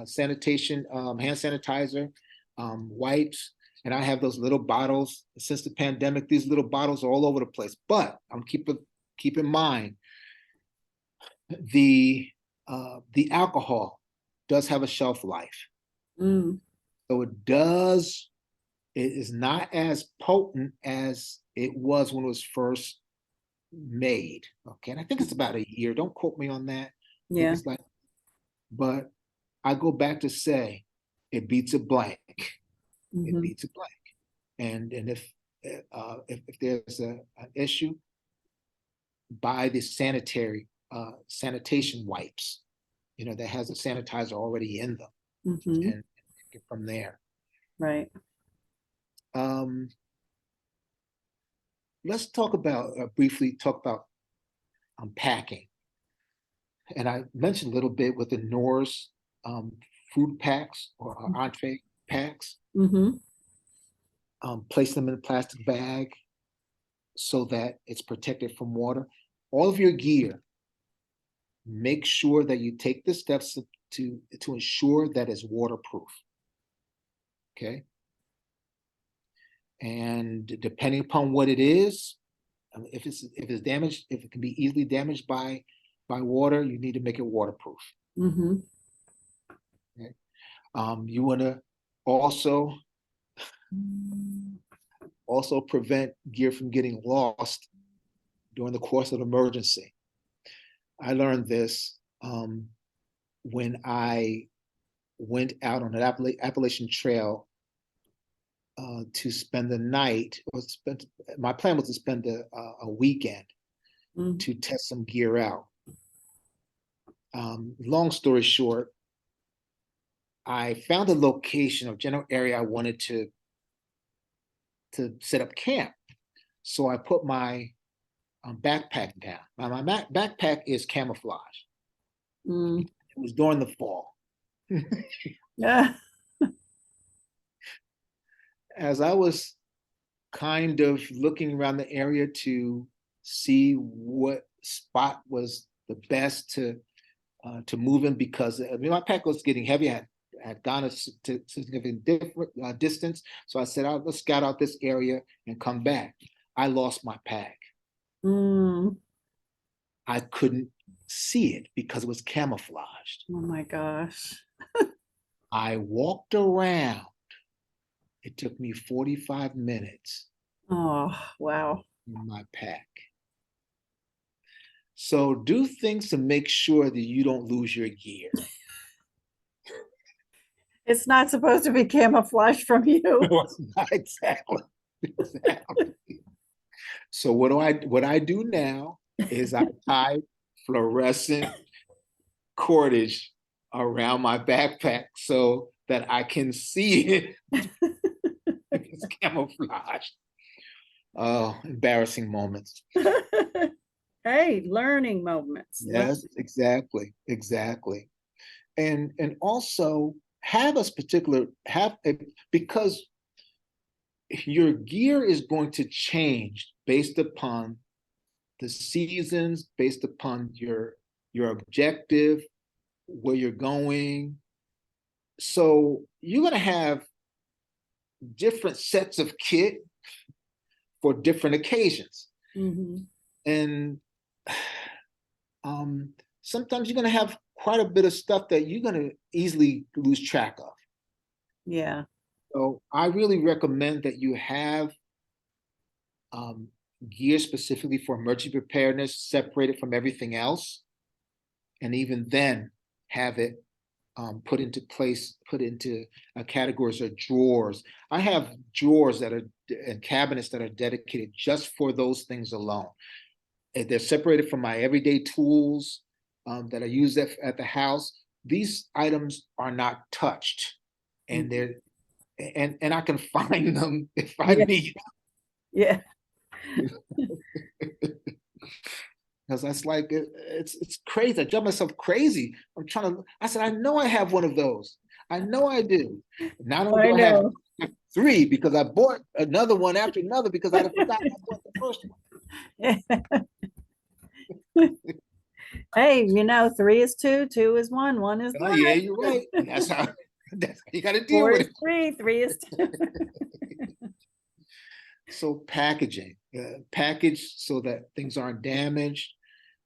sanitation, hand sanitizer, wipes, and I have those little bottles. Since the pandemic, these little bottles are all over the place. But keep in mind the alcohol does have a shelf life, Mm, so it is not as potent as it was when it was first made. Okay, and I think it's about a year. Don't quote me on that. I think Yeah. it's like, but I go back to say it beats a blank. It mhm. beats a blank. And if there's an issue, buy the sanitation wipes, that has a sanitizer already in them, Mhm. and get from there. Right. Um, let's briefly talk about packing. And I mentioned a little bit with the Norse food packs or entree packs. Mhm. Place them in a plastic bag so that it's protected from water. All of your gear, make sure that you take the steps to ensure that it's waterproof. Okay. And depending upon what it is, if it's damaged, if it can be easily damaged by water, you need to make it waterproof. Mhm. Okay? You want to also prevent gear from getting lost during the course of an emergency. I learned this when I went out on an Appalachian Trail to spend the night. My plan was to spend a weekend Mm. to test some gear out. Long story short, I found a location or general area I wanted to set up camp. So I put my backpack down. My backpack is camouflage. Mm. It was during the fall. Yeah. As I was kind of looking around the area to see what spot was the best to move in, because my pack was getting heavy. I had gone a significant distance, so I said, let's scout out this area and come back. I lost my pack. Mm. I couldn't see it because it was camouflaged. Oh my gosh. I walked around. It took me 45 minutes Oh, wow. in my pack. So do things to make sure that you don't lose your gear. It's not supposed to be camouflaged from you. No, it's not exactly. So what I do now is I tie fluorescent cordage around my backpack so that I can see it if it's camouflaged. Oh, embarrassing moments. Hey, learning moments. Yes, exactly. And also have because your gear is going to change based upon the seasons, based upon your objective, where you're going. So you're going to have different sets of kit for different occasions. Mhm. And sometimes you're going to have quite a bit of stuff that you're going to easily lose track of. Yeah. So I really recommend that you have gear specifically for emergency preparedness separated from everything else. And even then have it put into categories or drawers. I have drawers and cabinets that are dedicated just for those things alone. And they're separated from my everyday tools that I use at the house. These items are not touched, and they're and I can find them if I need them. Yeah. Because that's like it's crazy. I drive myself crazy. I said, I know I have one of those. I know I do. Not only do I have know. 3 because I bought another one after another because I forgot I bought the first one. Hey, you know, 3 is 2, 2 is 1, 1 is Oh, 1. yeah, you're right. And that's how you got to deal 4 with is it. 3, 3 is 2. So packaging, package so that things aren't damaged.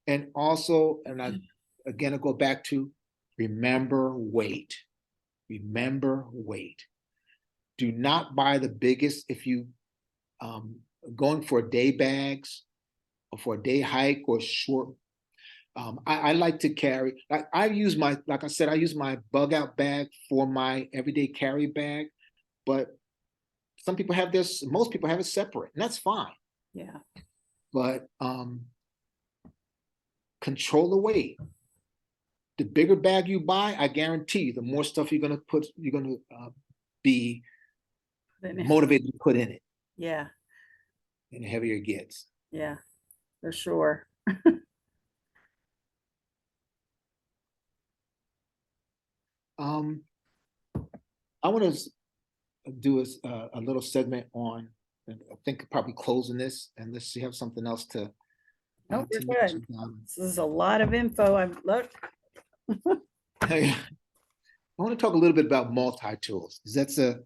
And also, and I go back to remember weight. Remember weight. Do not buy the biggest if you going for day bags or for a day hike or short. I like to carry. I use my, like I said, I use my bug out bag for my everyday carry bag, but some people have this. Most people have it separate, and that's fine. Yeah. But control the weight. The bigger bag you buy, I guarantee you, the more stuff you're gonna put, you're gonna be motivated to put in it, Yeah. and the heavier it gets. Yeah, for sure. I want to do a little segment on, I think probably closing this, and let's see, have something else to Nope, we're to good. mention. This is a lot of info. I've looked. I want to talk a little bit about multi-tools, because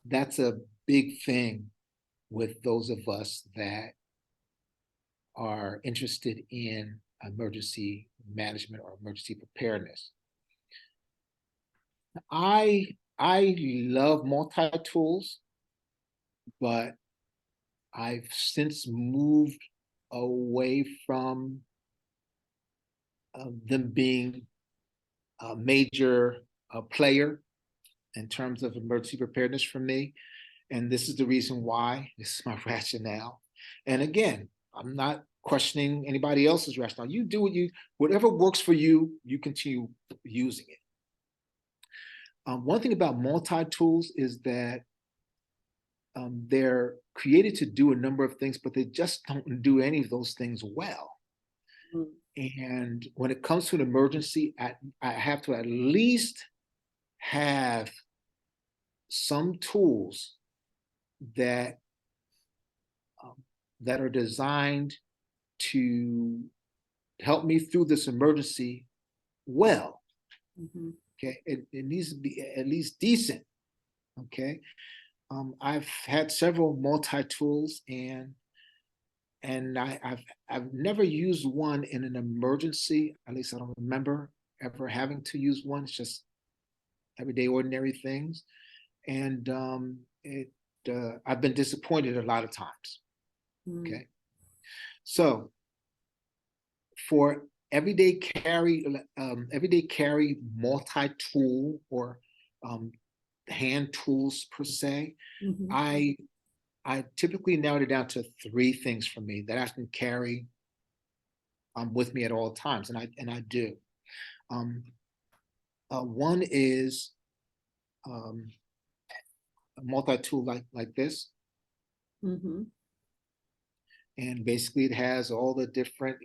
that's a big thing with those of us that are interested in emergency management or emergency preparedness. I love multi-tools, but I've since moved away from them being a major player in terms of emergency preparedness for me. And this is the reason why. This is my rationale. And again, I'm not questioning anybody else's rationale. You do whatever works for you, you continue using it. One thing about multi-tools is that they're created to do a number of things, but they just don't do any of those things well. Mm. And when it comes to an emergency, I have to at least have some tools that that are designed to help me through this emergency well. Mhm. Okay, it needs to be at least decent. Okay, I've had several multi-tools, and I've never used one in an emergency. At least I don't remember ever having to use one. It's just everyday ordinary things, and I've been disappointed a lot of times. Mm. Okay, so for everyday carry multi-tool or hand tools per se, Mhm. I typically narrowed it down to 3 things for me that I can carry with me at all times, and I do. One is a multi-tool like this, Mhm. and basically it has all the different,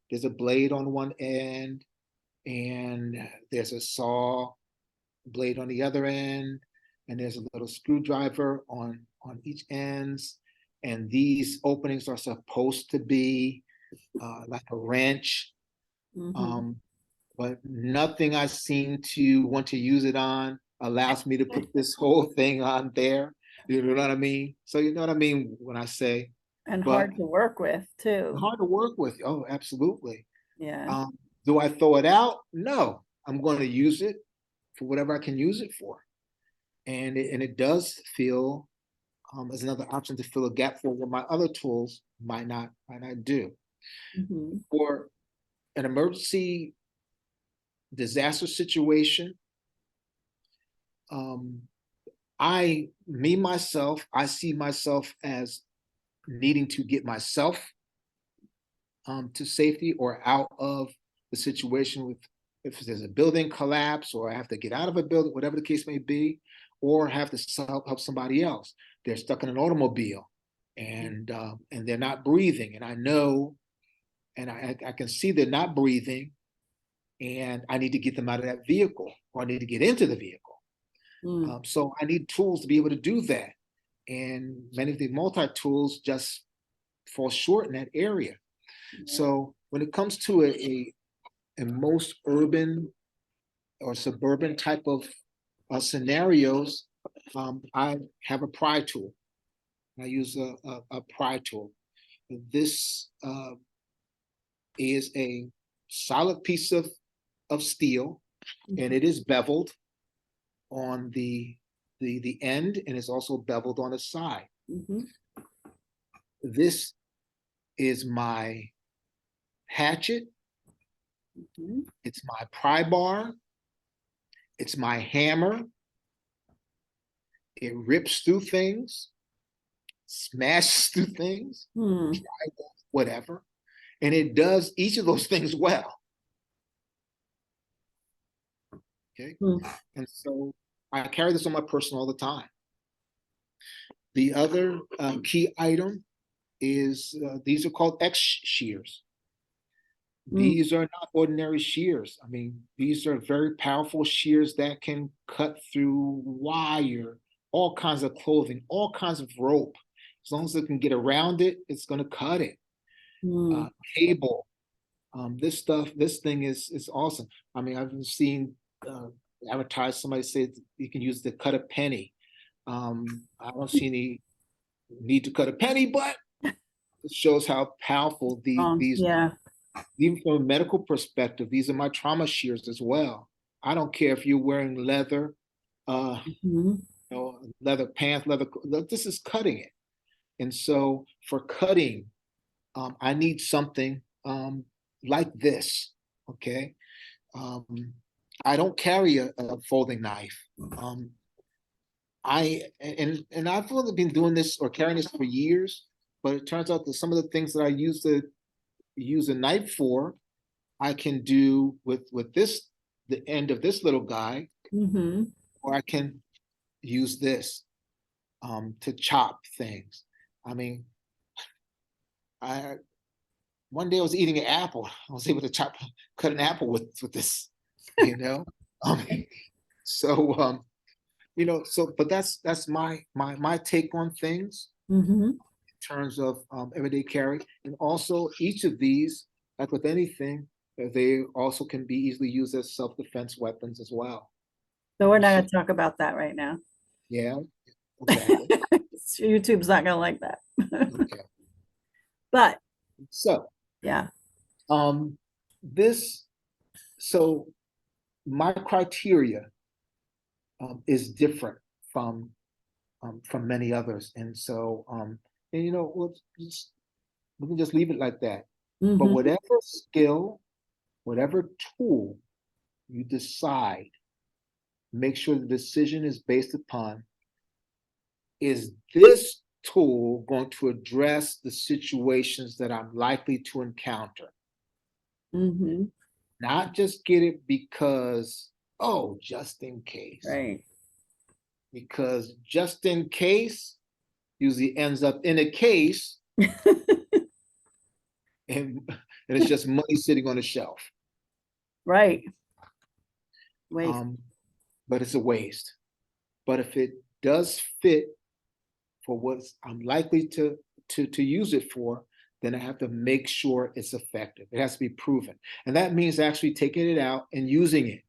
there's a blade on one end, and there's a saw blade on the other end, and there's a little screwdriver on each ends, and these openings are supposed to be like a wrench, Mhm. but nothing I seem to want to use it on allows me to put this whole thing on there. You know what I mean? So you know what I mean when I say, And but hard to work with too. hard to work with. Oh, absolutely. Yeah. Do I throw it out? No, I'm going to use it for whatever I can use it for. And it does feel as another option to fill a gap for what my other tools might not do. Mhm. For an emergency disaster situation, um, I see myself as needing to get myself to safety or out of the situation with, if there's a building collapse or I have to get out of a building, whatever the case may be, or have to help somebody else. They're stuck in an automobile and they're not breathing, and I know, and I can see they're not breathing, and I need to get them out of that vehicle, or I need to get into the vehicle. Mm. So I need tools to be able to do that, and many of the multi tools just fall short in that area. So when it comes to a most urban or suburban type of scenarios, I have a pry tool. I use a pry tool. This is a solid piece of steel, and it is beveled on the end, and it's also beveled on the side. Mhm. This is my hatchet. Mhm. It's my pry bar. It's my hammer. It rips through things, smashes through things, Hmm. whatever. And it does each of those things well. Okay. Hmm. And so I carry this on my person all the time. The other key item is these are called X shears. These are not ordinary shears. I mean, these are very powerful shears that can cut through wire, all kinds of clothing, all kinds of rope. As long as it can get around it, it's going to cut it. Hmm. Cable. This thing is awesome. I mean, I've been seeing advertised. Somebody said you can use to cut a penny. I don't see any need to cut a penny, but it shows how powerful these. Yeah. Even from a medical perspective, these are my trauma shears as well. I don't care if you're wearing leather, Mhm. leather pants, leather. This is cutting it, and so for cutting, I need something like this. Okay, um, I don't carry a folding knife. And I've only been doing this or carrying this for years, but it turns out that some of the things that I used to use a knife for, I can do with this, the end of this little guy, Mhm. or I can use this to chop things. I mean, I one day I was eating an apple. I was able to cut an apple with this, you know. Um, so so but that's my take on things Mhm. in terms of everyday carry, and also each of these, like with anything, they also can be easily used as self-defense weapons as well. So we're not So gonna talk about that right now. yeah, exactly. YouTube's not gonna like that. Okay. But So yeah. um this so my criteria is different from many others. And so and we can just leave it like that. But Mhm. whatever skill, whatever tool you decide, make sure the decision is based upon, is this tool going to address the situations that I'm likely to encounter? Mhm. Not just get it because, oh, just in case. Right. Because just in case usually ends up in a case, and it's just money sitting on a shelf. Right. Waste. But it's a waste. But if it does fit for what I'm likely to use it for, then I have to make sure it's effective. It has to be proven. And that means actually taking it out and using it.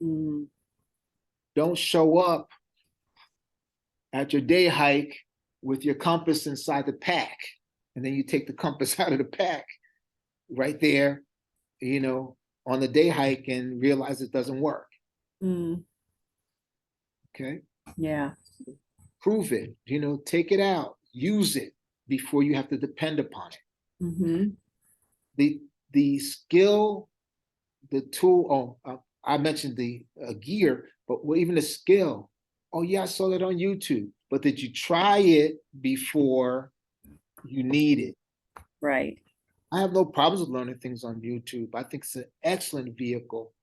Mm. Don't show up at your day hike with your compass inside the pack, and then you take the compass out of the pack right there, on the day hike, and realize it doesn't work. Mm. Okay. Yeah. Prove it, take it out, use it before you have to depend upon it. Mhm. The skill, the tool, I mentioned the gear, but even the skill. Oh yeah, I saw that on YouTube, but did you try it before you need it? Right. I have no problems with learning things on YouTube. I think it's an excellent vehicle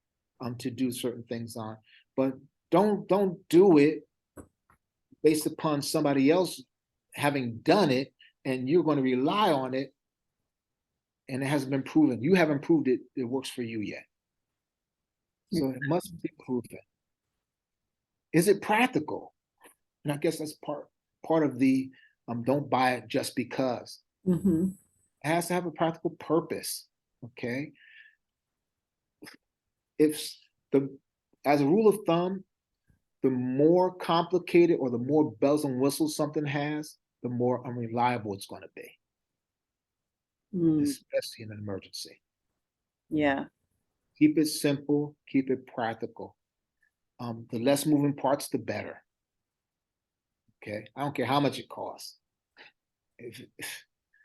to do certain things on, but don't do it based upon somebody else having done it, and you're going to rely on it, and it hasn't been proven. You haven't proved it works for you yet. So it must be proven. Is it practical? And I guess that's part of the don't buy it just because. Mhm. It has to have a practical purpose. Okay. If the, as a rule of thumb, the more complicated or the more bells and whistles something has, the more unreliable it's going to be, Mm, especially in an emergency. yeah. Keep it simple, keep it practical. The less moving parts, the better. Okay. I don't care how much it costs. If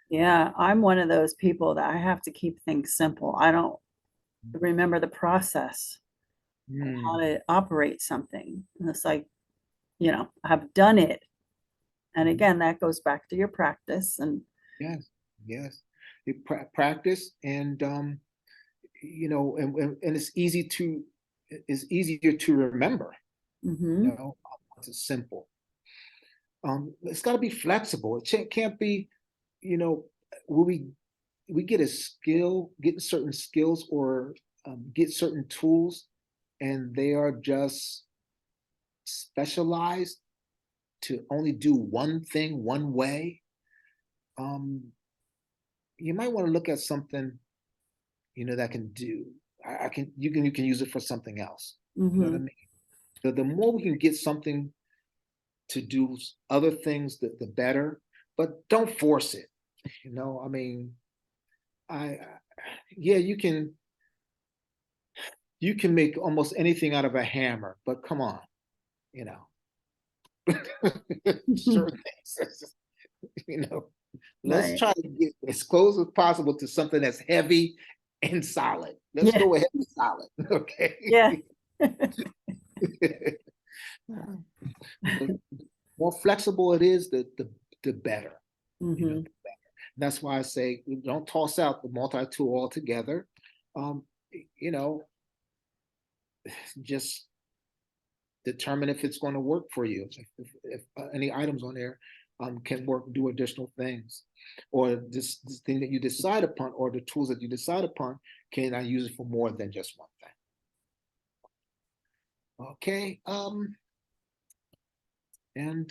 Yeah. I'm one of those people that I have to keep things simple. I don't remember the process of how Hmm, to operate something. And it's like, I've done it. And mhm. again, that goes back to your practice and Yes, yes. You practice and and it's easier to remember, mhm, it's simple. It's got to be flexible. It can't be, you know, where we get a skill, get certain skills or get certain tools, and they are just specialized to only do one thing one way. Um, you might want to look at something, that can do. I can you can use it for something else. You know what I mhm. mean? The more we can get something to do other things, the better. But don't force it. I mean, I yeah, you can make almost anything out of a hammer, but come on, you know, certain things, you know. Let's Right. try to get as close as possible to something that's heavy and solid. Let's Yeah. go ahead and solid, Yeah. okay? The more flexible it is, the better. You know, Mhm. that's why I say don't toss out the multi-tool altogether. Um, you know, just determine if it's going to work for you. If any items on there can work, do additional things, or this thing that you decide upon, or the tools that you decide upon, can I use it for more than just one thing? Okay. And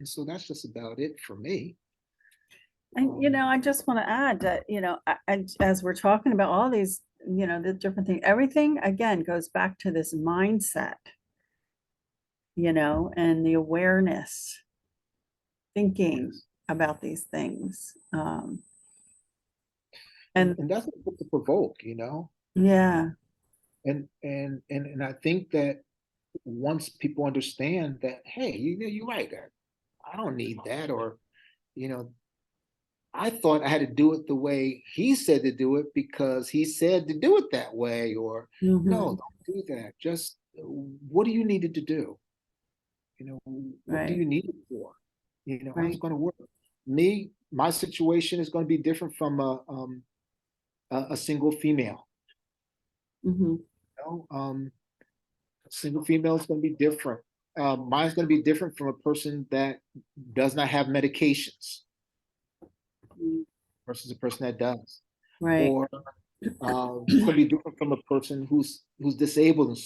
so that's just about it for me. And Um, I just want to add that, as we're talking about all these, the different things, everything again goes back to this mindset, and the awareness, thinking yes. about these things. and, And and that's what to provoke. yeah, And I think that once people understand that, hey, you're right, I don't need that, or you know, I thought I had to do it the way he said to do it because he said to do it that way, or no, mhm, don't do that. Just what do you need it to do? What do right, you need it for? How's it right, going to work? My situation is going to be different from a single female. mhm, You a single female is going to be different. Mine's going to be different from a person that does not have medications mm, versus a person that does. right, Or it's going to be different from a person who's disabled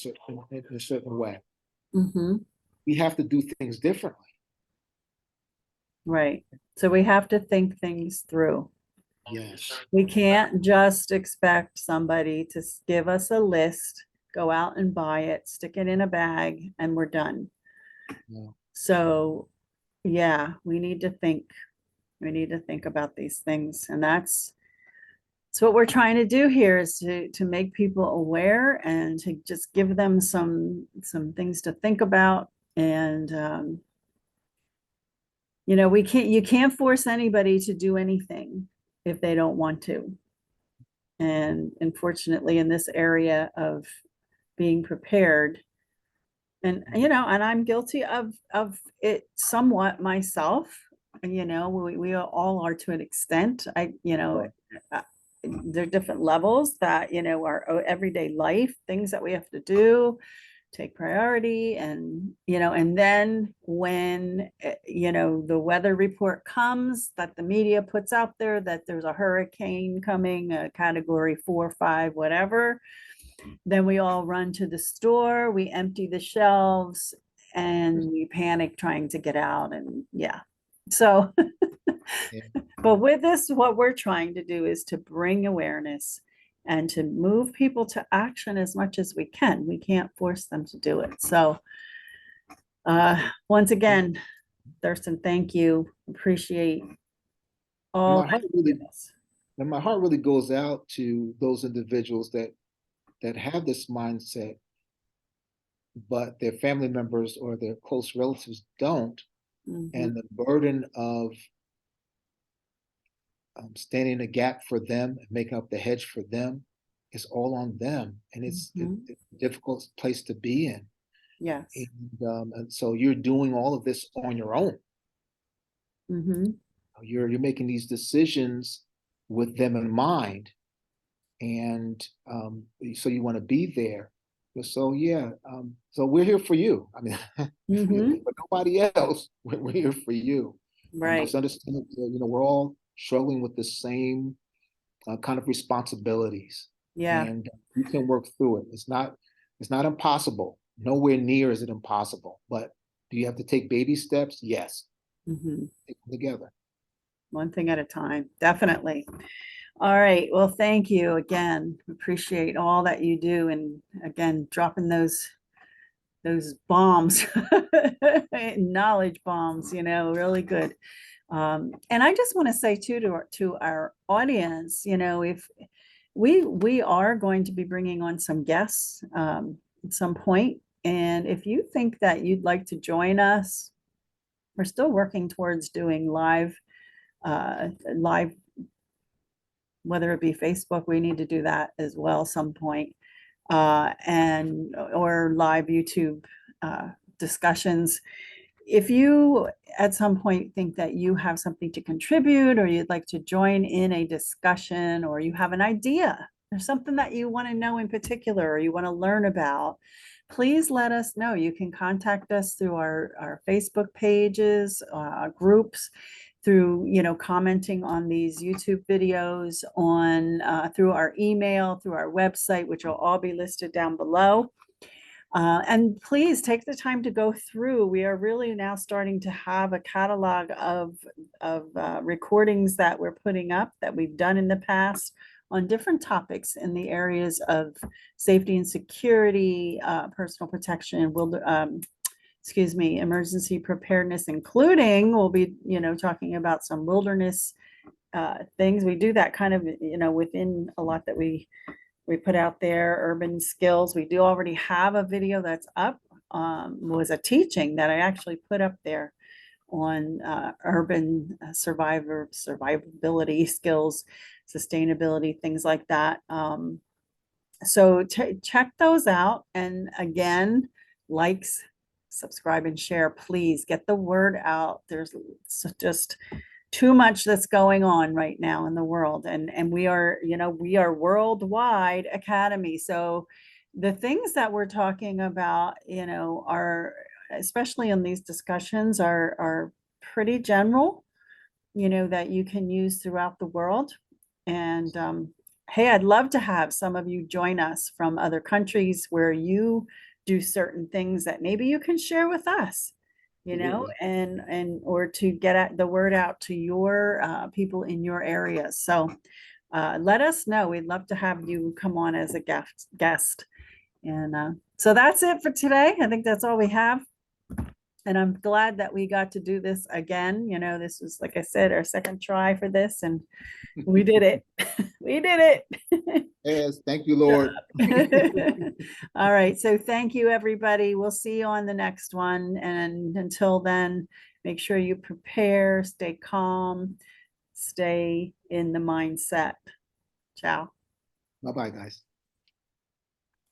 in a certain way. mhm, We have to do things differently. right. So we have to think things through. Yes. We can't just expect somebody to give us a list, go out and buy it, stick it in a bag, and we're done. No. So, yeah, we need to think. We need to think about these things, and that's what we're trying to do here is to make people aware and to just give them some things to think about. And you can't force anybody to do anything if they don't want to. And unfortunately, in this area of being prepared, and I'm guilty of it somewhat myself. And we all are to an extent. Uh, there are different levels that our everyday life things that we have to do take priority, and then when the weather report comes that the media puts out there that there's a hurricane coming, a category 4 or 5 whatever, then we all run to the store, we empty the shelves, and we panic trying to get out. And yeah, so Yeah. But with this, what we're trying to do is to bring awareness and to move people to action as much as we can. We can't force them to do it. So once again, Thurston, thank you. Appreciate And all my heart that you really, give us. and my heart really goes out to those individuals that have this mindset, but their family members or their close relatives don't, Mhm, and the burden of standing in a gap for them and making up the hedge for them is all on them, and it's mhm. a difficult place to be in. Yes. And so you're doing all of this on your own. Mhm, You're making these decisions with them in mind, and so you want to be there. So yeah, so we're here for you. I mean, mhm. for nobody else, we're here for you. And Right. just understand that, we're all struggling with the same kind of responsibilities, Yeah. and you can work through it. It's not impossible. Nowhere near is it impossible. But do you have to take baby steps? Yes. Mhm. Take them together. One thing at a time. Definitely. All right. Well, thank you again. Appreciate all that you do. And again, dropping those bombs, knowledge bombs, really good. And I just want to say too to our audience, if we are going to be bringing on some guests at some point, and if you think that you'd like to join us, we're still working towards doing live, whether it be Facebook, we need to do that as well some point, and or live YouTube discussions. If you at some point think that you have something to contribute, or you'd like to join in a discussion, or you have an idea, there's something that you want to know in particular, or you want to learn about, please let us know. You can contact us through our Facebook pages, groups, through commenting on these YouTube videos, on through our email, through our website, which will all be listed down below. And please take the time to go through. We are really now starting to have a catalog of recordings that we're putting up that we've done in the past on different topics in the areas of safety and security, personal protection, emergency preparedness, including we'll be, talking about some wilderness things. We do that kind of, within a lot that we put out there. Urban skills, we do already have a video that's up, was a teaching that I actually put up there on urban survivability skills, sustainability, things like that. So check those out. And again, likes, subscribe, and share. Please get the word out. There's just too much that's going on right now in the world, and we are worldwide academy. So the things that we're talking about, are, especially in these discussions, are pretty general, that you can use throughout the world. And hey, I'd love to have some of you join us from other countries where you do certain things that maybe you can share with us, Absolutely. and or to get the word out to your people in your area. So let us know. We'd love to have you come on as a guest. And so that's it for today. I think that's all we have. And I'm glad that we got to do this again. This was, like I said, our second try for this, and we did it. We did it. Yes, thank you, Lord. All right. So thank you, everybody. We'll see you on the next one. And until then, make sure you prepare, stay calm, stay in the mindset. Ciao. Bye-bye, guys.